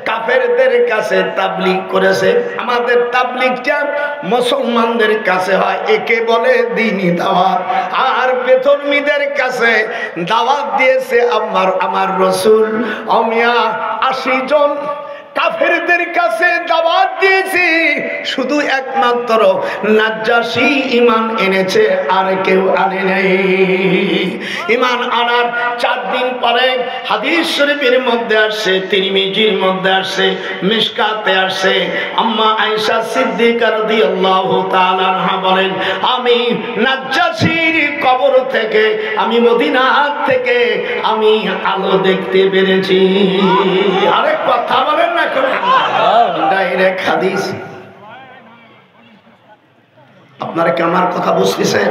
কাফেরদের কাছে তাবলীগ করেছে। আমাদের তাবলীগটা মুসলমানদের কাছে হয়, একে বলে দ্বীনি দাওয়াত। আর বেধর্মীদের কাছে দাওয়াত দিয়েছে আমার রাসূল। অমিয়া 80 জন কাফেরদের কাছে দাওয়াত দিয়েছি, শুধু একমাত্র নাজ্জাশী ঈমান এনেছে, আর কেউ আনে নাই। ঈমান আনার 4 দিন পরে হাদিস শরীফের মধ্যে আসছে, তিরমিজির মধ্যে আসছে, মিশকাতে আসছে, আম্মা আয়েশা সিদ্দিকা রাদিয়াল্লাহু তাআলা আনহা বলেন আমি নাজ্জাশীর কবর থেকে, আমি মদিনা থেকে আমি আলো দেখতে পেরেছি। আরেক কথা বলেন না, ডাইরেক্ট হাদিস। আপনারা কি আমার কথা বুঝতেছেন?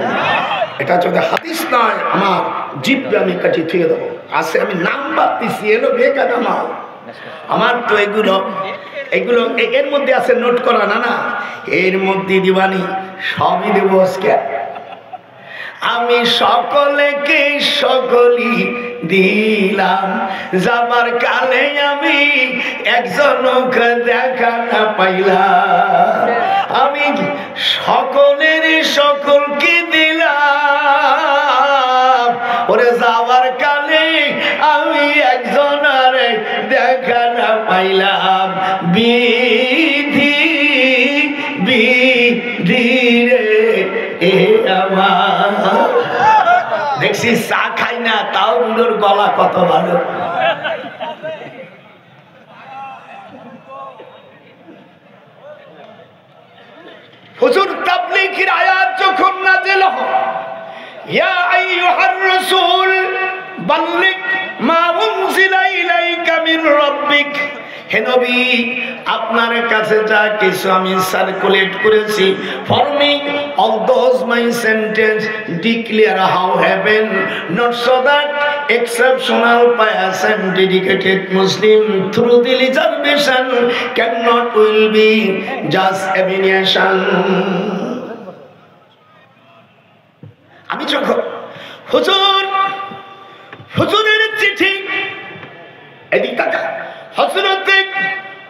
এটা যদি হাদিস নয় আমার জিভে আমি কাটি থুয়ে দেবো। আছে আমি নাম বাড়তেছি, এলো বেকার আমার তো এগুলো এর মধ্যে আছে নোট করা, না না এর মধ্যে দিবানি সবই দেবো আজকে। আমি সকলকে সকলই দিলাম, যাবার কালে আমি একজনকে দেখা না পাইলাম। আমি সকলের সকলকে দিলাম, ধীরে এ আমার। দেখছি চা খাই না, তাও বুড়োর গলা কত ভালো। হুজুর তাবলীগের আয়াত যখন নাযিল হয়, ইয়া আইয়ুহার রাসূল বাল্লিগ মা উনজিলা ইলাইকা মির রাব্বিক, হে নবী আপনার কাছে যা কিছু আমি সার্কুলেট করেছি, for me all those my sentence declare how have not so that exceptional pious and dedicated Muslim through the reservation cannot will be just aviation. আমি যখন হুজুরের চিঠি এদিক তাকা, হযরত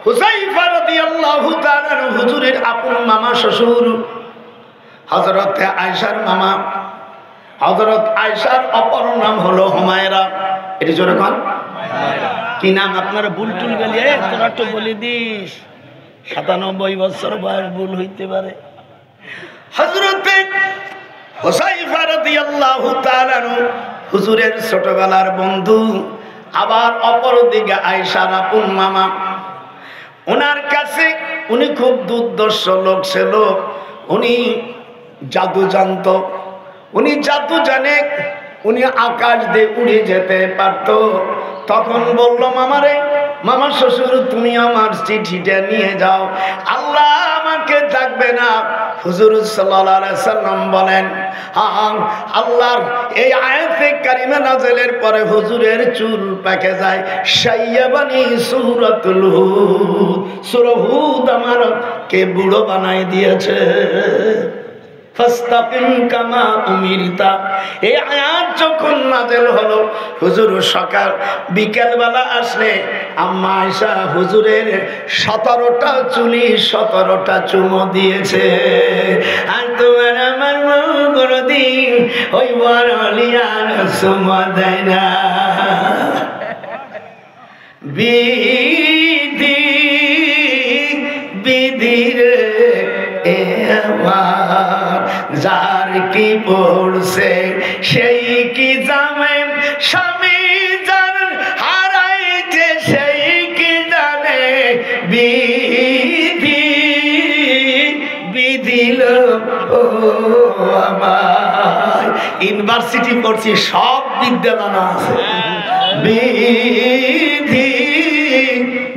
হুযায়ফা রাদিয়াল্লাহু তাআলা হুজুরের আপন মামা শ্বশুর, হযরত আয়েশার মামা, হযরত আয়েশার অপর নাম হলো হুমায়রা। এটি জোরে কোন কি নাম? আপনারা ভুল টুল গেলে তোরা তো বলে দিস, ৯৭ বছর বয়স ভুল হইতে পারে। হযরত হুযায়ফা রাদিয়াল্লাহু তাআলা হুজুরের ছোটবেলার বন্ধু, আবার অপরদিকে আয়েশার আপন মামা। ওনার কাছে উনি খুব দুর্দর্শ লোক ছিল, উনি জাদু জানত, উনি জাদু জানে, উনি আকাশ দিয়ে উড়ে যেতে পারত। তখন বলল মামারে, মামা শ্বশুর তুমি আমার চিঠিটা নিয়ে যাও, আল্লাহ আমাকে থাকবে না। হুজুর সাল্লাল্লাহু আলাইহি সাল্লাম বলেন, আল্লাহর এই আয়াতে কারিমা নাযিলের পরে হুজুরের চুল পেকে যায়। শাইয়াবানি সূরাতুল হুদ, সূরা হুদ আমাকে বুড়ো বানাই দিয়েছে। ফাস্তাকিম কামা উমিরতা, এই আয়াত যখন নাযিল হলো, হুজুর সকাল বিকেল বেলা আসলে আম্মা আয়েশা হুজুরের 17টা চুলি 17টা চুমো দিয়েছে। আর তোমার আমার কোনদিন ওই বড়লিয়ার চুমো দেয় না। বিধি বিধির যার কি পড়ছে সেই কি জানে, স্বামী যার হারাইছে সেই কি জানে। বিধি বিধিল ও আমার, ইউনিভার্সিটি পড়ছি সব বিদ্যা জানা আছে। বিধি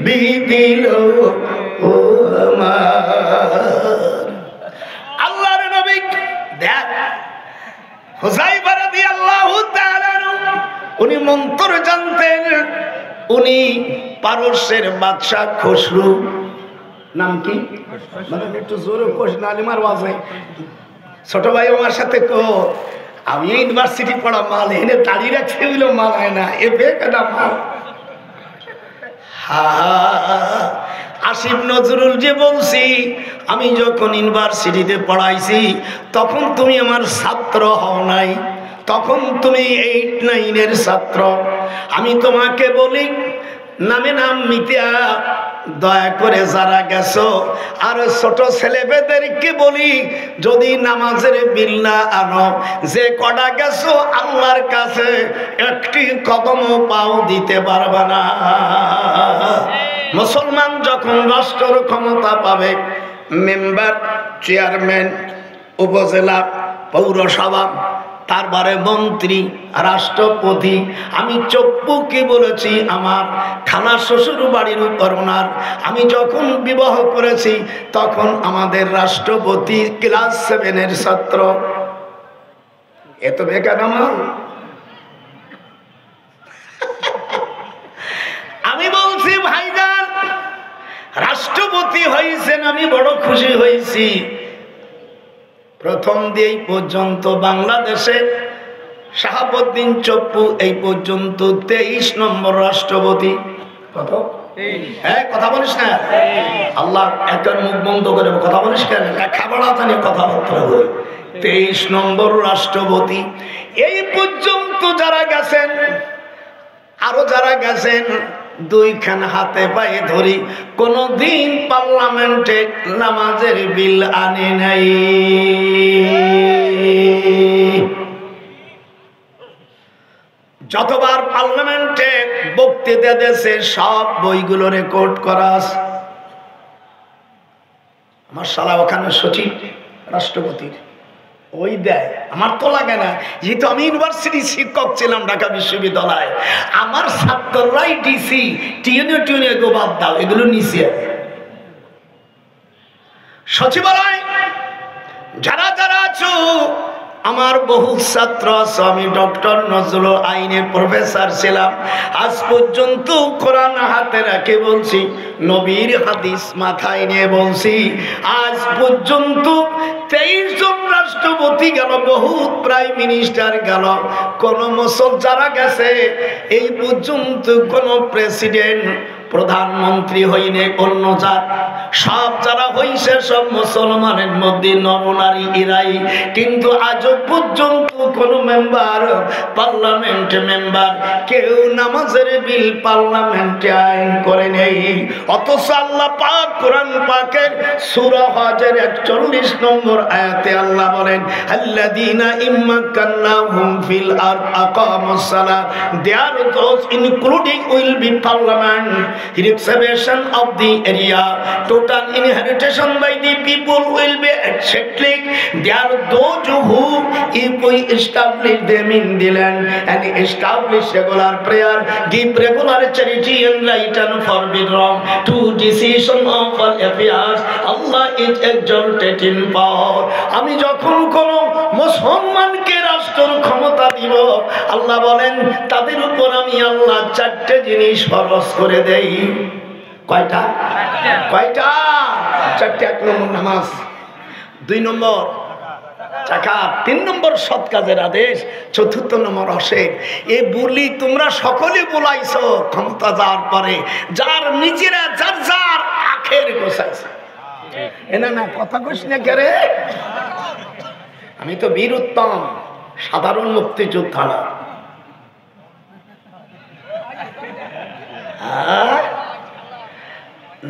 বিধিল ও আমার। আল্লাহর নবী দেখ, হুযায়ফা রাদিয়াল্লাহু তাআলা উনি মন্ত্র জানতেন। উনি পারস্যের বাদশা খসরু, নাম কি মানে একটু জোরে কোশ নালিমার ওয়াজে। ছোট ভাই আমার সাথে কো, আমি ইউনিভার্সিটি পড়া মাল এনে দাঁড়িয়ে রাখছে বলে মাল হয় না, এ বেকাটা মাল। আসিফ নজরুল যে বলছি, আমি যখন ইউনিভার্সিটিতে পড়াইছি তখন তুমি আমার ছাত্র হও নাই, তখন তুমি 8-9 ছাত্র। আমি তোমাকে বলি নামে নাম মিটিয়া দয়া করে যারা গেছো, আর ছোট ছেলেমেয়েদেরকে বলি যদি নামাজের বিল না আনো, যে কটা গেছো আল্লাহর কাছে একটি কদমও পাও দিতে পারবে না। মুসলমান যখন রাষ্ট্রের ক্ষমতা পাবে, মেম্বার, চেয়ারম্যান, উপজেলা, পৌরসভা, তারপরে মন্ত্রী, রাষ্ট্রপতি। আমি চপ্পুকে বলেছি আমার খালা শ্বশুর বাড়ির উপর ওনার, আমি যখন বিবাহ করেছি তখন আমাদের রাষ্ট্রপতি ক্লাস 7-এর ছাত্র। এত বেকার আমার। আমি বলছি ভাইজান, রাষ্ট্রপতি হয়েছেন, আমি বড় খুশি হয়েছি। প্রথম দিয়ে এই পর্যন্ত বাংলাদেশে শাহাবুদ্দিন চপ্পু এই পর্যন্ত 23 নম্বর রাষ্ট্রপতি। কত? হ্যাঁ, কথা বলিস না, আল্লাহ একটা মুখ বন্ধ করে কথা বলিস কেন? খাবারা জানি কথাবার্তা বলি। 23 নম্বর রাষ্ট্রপতি। এই পর্যন্ত যারা গেছেন, আরো যারা গেছেন দুইখান হাতে পায়ে ধরি, কোনদিন পার্লামেন্টে নামাজের বিল আনে নাই। যতবার পার্লামেন্টে বক্তৃতা দেশে সব বইগুলো রেকর্ড করা আছে। আমার শালা ওখানে সচিব রাষ্ট্রপতির ওই দেয়, আমার তো লাগে না, যেহেতু আমি ইউনিভার্সিটির শিক্ষক ছিলাম ঢাকা বিশ্ববিদ্যালয়, আমার ছাত্ররাই ডিসি টিউনে টিউনে গোবাদ দাও এগুলো নিচে সচিবালয় যারা যারা আছো, আমার বহু ছাত্র আছে, আমি ডক্টর নজরুল আইনের প্রফেসর ছিলাম, আজ পর্যন্ত কোরআন হাতে রাখে বলছি, নবীর হাদিস মাথায় নিয়ে বলছি, আজ পর্যন্ত 23 জন রাষ্ট্রপতি গেল, বহুত প্রাইম মিনিস্টার গেল, কোন মুসলমান যারা গেছে এই পর্যন্ত কোন প্রেসিডেন্ট প্রধানমন্ত্রী হইনে অন্য জাত, সব যারা হইছে সব মুসলমানের মধ্যে নরনারী ইরাই, কিন্তু আজও পর্যন্ত কোন মেম্বার পার্লামেন্ট মেম্বার কেউ নামাজের বিল পার্লামেন্টে আইন করে নেই। অথচ আল্লাহ পাক কোরআন পাকের সূরা হজের 41 নম্বর আয়াতে আল্লাহ বলেন, আল্লাযীনা ইম্মাক্কান্নাহুম ফিল আরদ আকামুস সালাত, there those including will be parliament, reservation of the area, total inheritance by the people will be settling. They are those who, if we establish them in the land and establish regular prayer, give regular charity and right and forbid wrong, to decision of all affairs, Allah is exalted in power. আমি যখন কোন মুসলমানকে রাষ্ট্র ক্ষমতা দিব, আল্লাহ বলেন তাদের উপর আমি আল্লাহ 4টে জিনিস ফরজ করে দেই। কয়টা? কয়টা? 4টে। 1 নম্বর নামাজ, 2 নম্বর যাকাত, 3 নম্বর সৎ কাজের আদেশ, 4র্থ নম্বর অশেখ। এ বলি তোমরা সকলে বলাইছো ক্ষমতা যাওয়ার পরে, যার নিজেরা যার যার আখের গোছাইছে। এনা না কথা কইস না কেরে, আমি তো বীর উত্তম, সাধারণ মুক্তিযোদ্ধা না।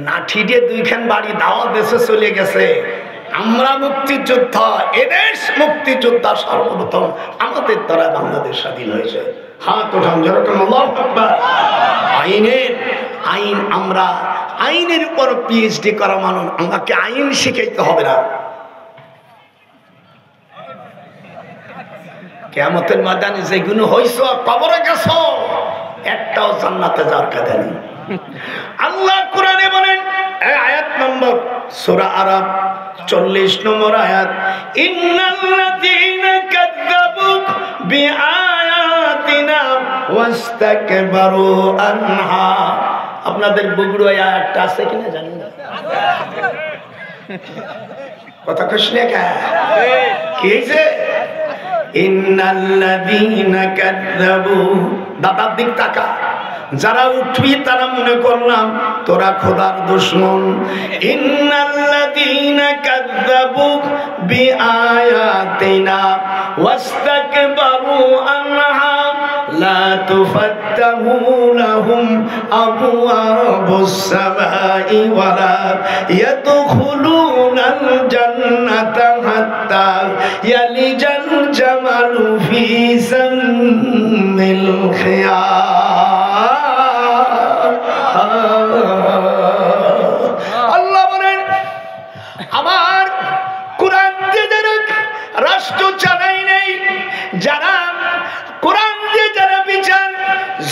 নাঠি দিয়ে 2খান বাড়ি দাওয়া দেশে চলে গেছে, আমরা মুক্তিযোদ্ধা, এদেশ মুক্তিযোদ্ধা সর্বপ্রথম, আমাদের দ্বারা বাংলাদেশ স্বাধীন হয়েছে। হাত ওঠান যেরকম আল্লাহু আকবার। আইন আমরা আইনের উপর পিএইচডি করা মানুষ, আমাকে আইন শিখাইতে হবে না। কিয়ামতের ময়দানে যেগুলো হইছো কবরে গেছো, একটাও জান্নাতে যাওয়ার কথা নেই। আল্লাহ কোরআনে বলেন, আয়াত নম্বর সূরা আরাফ 40 নম্বর আয়াত, ইন্নাল্লাযীনা কাযযাবু বিআয়াতিনা ওয়াস্তাকবারু আনহা। আপনাদের বুগুড়ো আয়াতটা আছে কিনা জানি না, কথা কইছ না কে কি হইছে? ইন্নাল্লাযীনা কাযযাবু, দাদার দিক তাকা, যারা উঠবি তারা মনে করলাম তোরা খোদার দুশমন। ইন্নাল্লাযীনা কাযযাবু বিআয়াতিনা ওয়াস্তাকবারু আনহা লা তুফাত্তাহু লাহুম আবওয়াবুস সামাই ওয়ালা ইয়াদখুলুনাল জান্নাতা হাত্তা ইয়ালিজাল জামালু ফি সাম্মিল খিয়ার। আল্লাহ বলেন, আমার কোরআন দিয়ে যারা রাষ্ট্র চালাই নেই, যারা কোরআন দিয়ে যারা বিচার,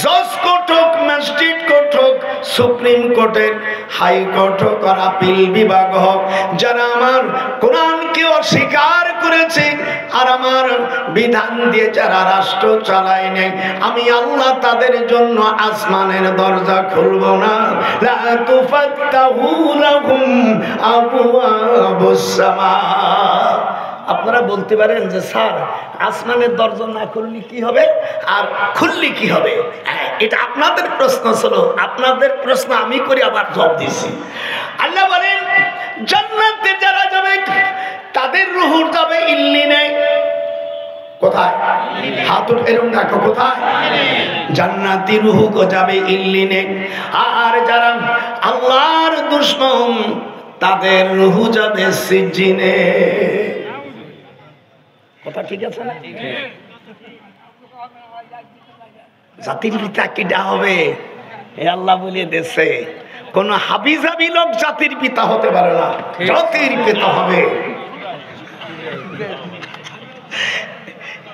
জজ কোর্ট হোক, ম্যাজিস্ট্রেট কোর্ট হোক, সুপ্রিম কোর্টের হাইকোর্ট হোক আর আপিল বিভাগ হোক, যারা আমার কোরআনকে অস্বীকার করেছে আর আমার বিধান দিয়ে যারা রাষ্ট্র চালায় নেই, আমি আল্লাহ তাদের জন্য আসমানের দরজা খুলব না। লা তুফাত্তাহু লাহুম আবওয়াবুস সামা। আপনারা বলতে পারেন যে স্যার আসমানের দরজা না খুললে কি হবে আর খুললে কি হবে, এটা আপনাদের প্রশ্ন ছিল, আপনাদের প্রশ্ন আমি করে আবার জবাব দিছি। আল্লাহ বলেন, জান্নাতে যারা যাবে তাদের রূহ যাবে ইল্লিনে। কোথায়? হাত উঠে এরকম দেখো কোথায়? জান্নাতি রূহ যাবে ইল্লিনে। আর যারা আল্লাহর দুশমন তাদের রূহ যাবে সিজ্জিনে। কথা ঠিক আছে না? জাতির পিতা কিডা হবে? এ আল্লাহ বলে দেশে কোন হাবিজাবি লোক জাতির পিতা হতে পারে না, জাতির পিতা হবে।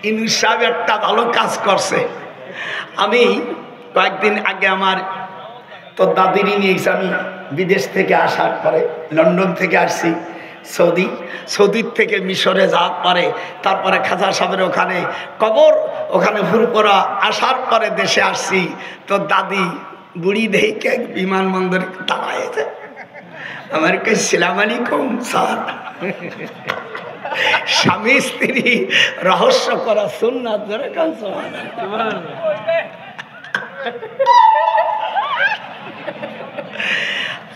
ইউনূস সাহেব একটা ভালো কাজ করছে। আমি কয়েকদিন আগে আমার তো দাদিরই নিয়েছি, আমি বিদেশ থেকে আসার পরে লন্ডন থেকে আসছি সৌদির থেকে মিশরে যাওয়ার পরে তারপরে খাজা সাহেবের ওখানে কবর, ওখানে ফুরপুরা আসার পরে দেশে আসছি। তো দাদি বুড়ি দেখে বিমানবন্দরে দাঁড়াইছে, আমার কে সালাম আলাইকুম স্যার। স্বামী স্ত্রী রহস্য করা সুন্নাত ধরে কান সুবহানাল্লাহ।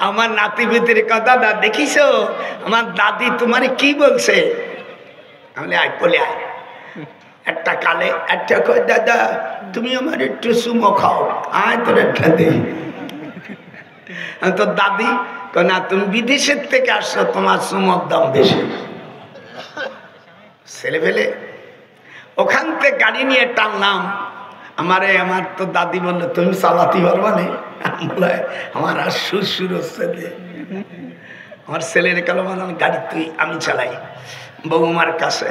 আমার নাতি ভিতরে কথা, দাদা দেখিস আমার দাদি তোমার কি বলছে? আমি আয় বলে আয়। একটা কালে একটা কয়, দাদা তুমি আমার একটু সুমো খাও, আয় তোর একটা দিই। তো দাদি কয়, না তুমি বিদেশের থেকে আসছো, তোমার সুমোর দাম বেশি। ছেলে ফেলে ওখান থেকে গাড়ি নিয়ে টানলাম। আমার তো দাদি বললো, তুমি চালাতে পারবা না? আমার আর সুর হচ্ছে। আমার ছেলের কালো মানে গাড়ি তুই আমি চালাই বৌমার কাছে।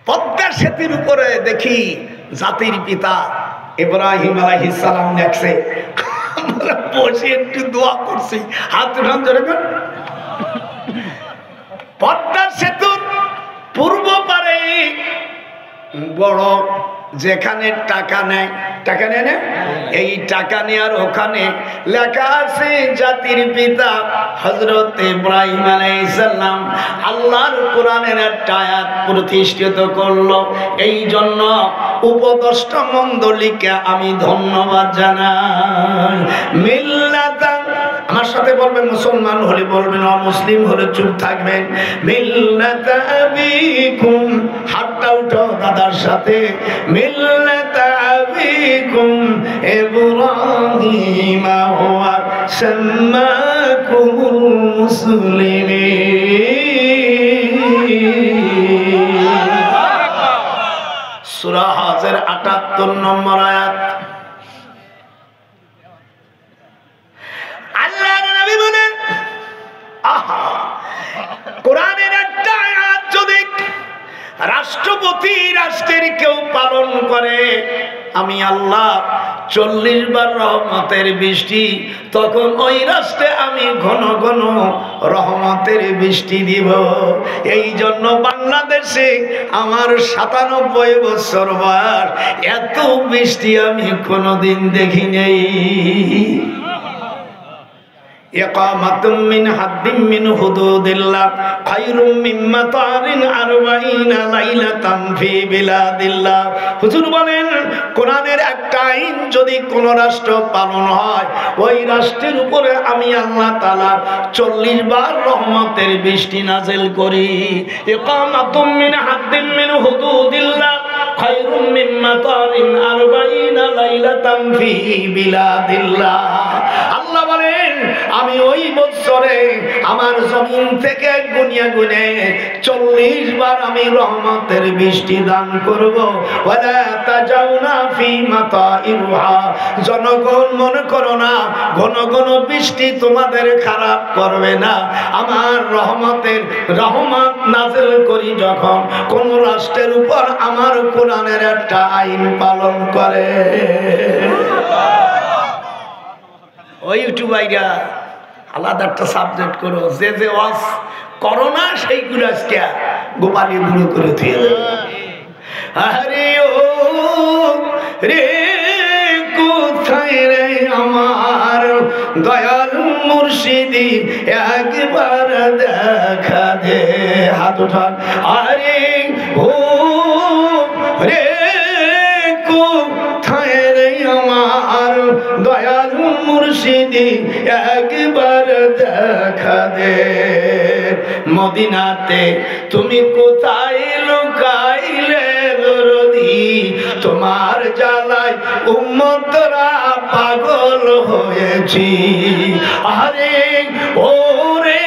পদ্মা সেতুর উপরে দেখি জাতির পিতা ইব্রাহিম আলাইহিস সালাম লেখছে। আমরা বসে একটু দোয়া করছি, হাত উঠান ধরে। পদ্মা সেতুর পূর্ব পারে বড় যেখানে টাকা নেয়, টাকা নেয় না, এই টাকা নেয়ার ওখানে লেখা আছে জাতির পিতা হযরত ইব্রাহিম আলাইহিস সালাম আল্লাহর কোরআনের একটা আয়াত প্রতিষ্ঠিত করলো। এই জন্য উপদেষ্টা মণ্ডলীকে আমি ধন্যবাদ জানাই। মিল্লাতা, আমার সাথে বলবেন, মুসলমান হলে বলবেন, অমুসলিম হলে চুপ থাকবেন। মিল্লাতা আবিকুম, হাতটা উঠো দাদার সাথে। মিল্লাতা আবিকুম ইব্রাহিম ওয়া সাম্মাকুমুল মুসলিমিন। সূরা হজের ৭৮ নম্বর আয়াত। আল্লাহর নবী বলেন, আহা, কোরআনের একটা আয়াত যদি রাষ্ট্রপতি রাষ্ট্রের কেউ পালন করে, আমি আল্লাহ ৪০ বার রহমতের বৃষ্টি, তখন ওই রাষ্ট্রে আমি ঘন ঘন রহমতের বৃষ্টি দিব। এই জন্য বাংলাদেশে আমার ৯৭ বছর বয়স, এত বৃষ্টি আমি কোনোদিন দেখি নেই। ইকামাতুম মিন হাদ্দিম মিন হুদুদিল্লাহ খায়রুম মিম্মা তারিন ৪০ লাইলাতান ফি বিলাদিল্লাহ। হুজুর বলেন, কোরআনের একটা আইন যদি কোন রাষ্ট্র পালন হয়, ওই রাষ্ট্রের উপরে আমি আল্লাহ তাআলা ৪০ বার রহমতের বৃষ্টি নাযিল করি। ইকামাতুম মিন হাদ্দিম মিন হুদুদিল্লাহ খায়রুম মিম্মা তারিন ৪০ লাইলাতান ফি বিলাদিল্লাহ। আল্লাহ বলেন, আমি ওই বছরে আমার জমিন থেকে গুনিয়া গুনে ৪০ বার আমি রহমতের বৃষ্টি দান করব। ওয়ালা তাজাউনা ফি মাতাইরহা, জনগণ মনে করো না ঘন ঘন বৃষ্টি তোমাদের খারাপ করবে না। আমার রহমত নাযিল করি যখন কোন রাষ্ট্রের উপর আমার কোরআনের একটা আইন পালন করে। ওই ইউটিউবাইরা আলাদা একটা সাবজেক্ট করো, যে যে ওয়াজ করো না সেইগুলো আজকে গোপালী গুলো করে দিয়ে। আরে ও রে কোথায় রে আমার দয়াল মুর্শিদি, একবার দেখা দে। হাত উঠান। আরে ও রে কোথায় রে আমার দয়াল মুর্শিদি, একবার দেখা দে। মদিনাতে তুমি কোথায় লোক লুকাইলে দরদি, তোমার জ্বালায় উম্মতরা পাগল হয়েছি। আরে ওরে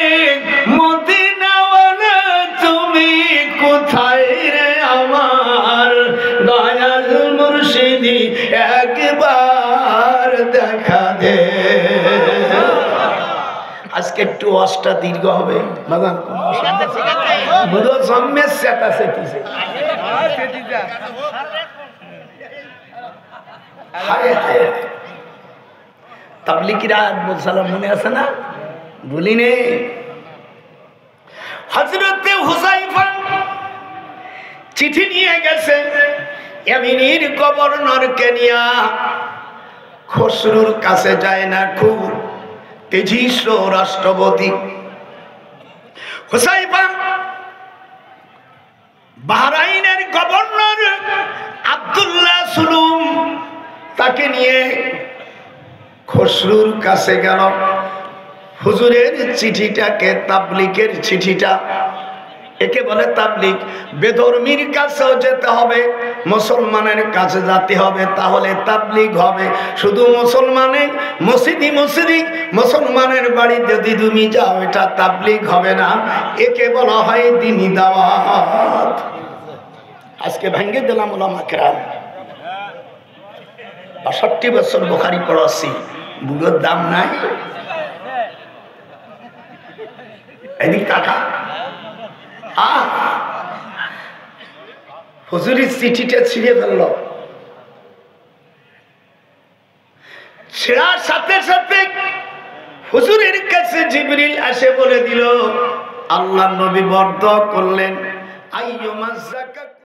মদিনাওয়ালা তুমি কোথায় রে আমার দয়াল মুর্শিদি, একবার দেখা দে। আজকে একটু ওয়াজটা দীর্ঘ হবে, বাজান বুড়ো জন্মের সেটা সেটিছে। তাবলিগীরা বলছিলাম, মনে আছে না? ভুলি নে। হযরতে হুযায়ফা চিঠি নিয়ে গেছে ইয়ামিনীর গভর্নরকে নিয়া। খসরুর কাছে যায় না, খুব তেজস্ব রাষ্ট্রপতি। হুযায়ফা বাহরাইনের গভর্নর আব্দুল্লাহ সুলুম তাকে নিয়ে খসরুর কাছে গেল। হুজুরের চিঠিটাকে, তাবলিগের চিঠিটা, একে বলে তাবলিগ। বেধর্মীর কাছেও যেতে হবে, মুসলমানের কাছে যেতে হবে, তাহলে তাবলিগ হবে। শুধু মুসলমানের মসজিদি মুসলমানের বাড়ি যদি তুমি যাও, এটা তাবলিগ হবে না, একে বলা হয় দ্বীনি দাওয়াত। আজকে ভেঙে দিলাম ওলামা কেরাম। ৬২ বছর বুখারী পড়াচ্ছি, বুড়োর দাম নাই। এদিক টাকা হুজুরের চিঠিটা ছিঁড়ে ফেলল। ছেঁড়ার সাথে সাথে হুজুরের কাছে জিবরিল এসে বলে দিল, আল্লাহর নবী বরদোয়া করলেন, আইয়ুমা যাকাত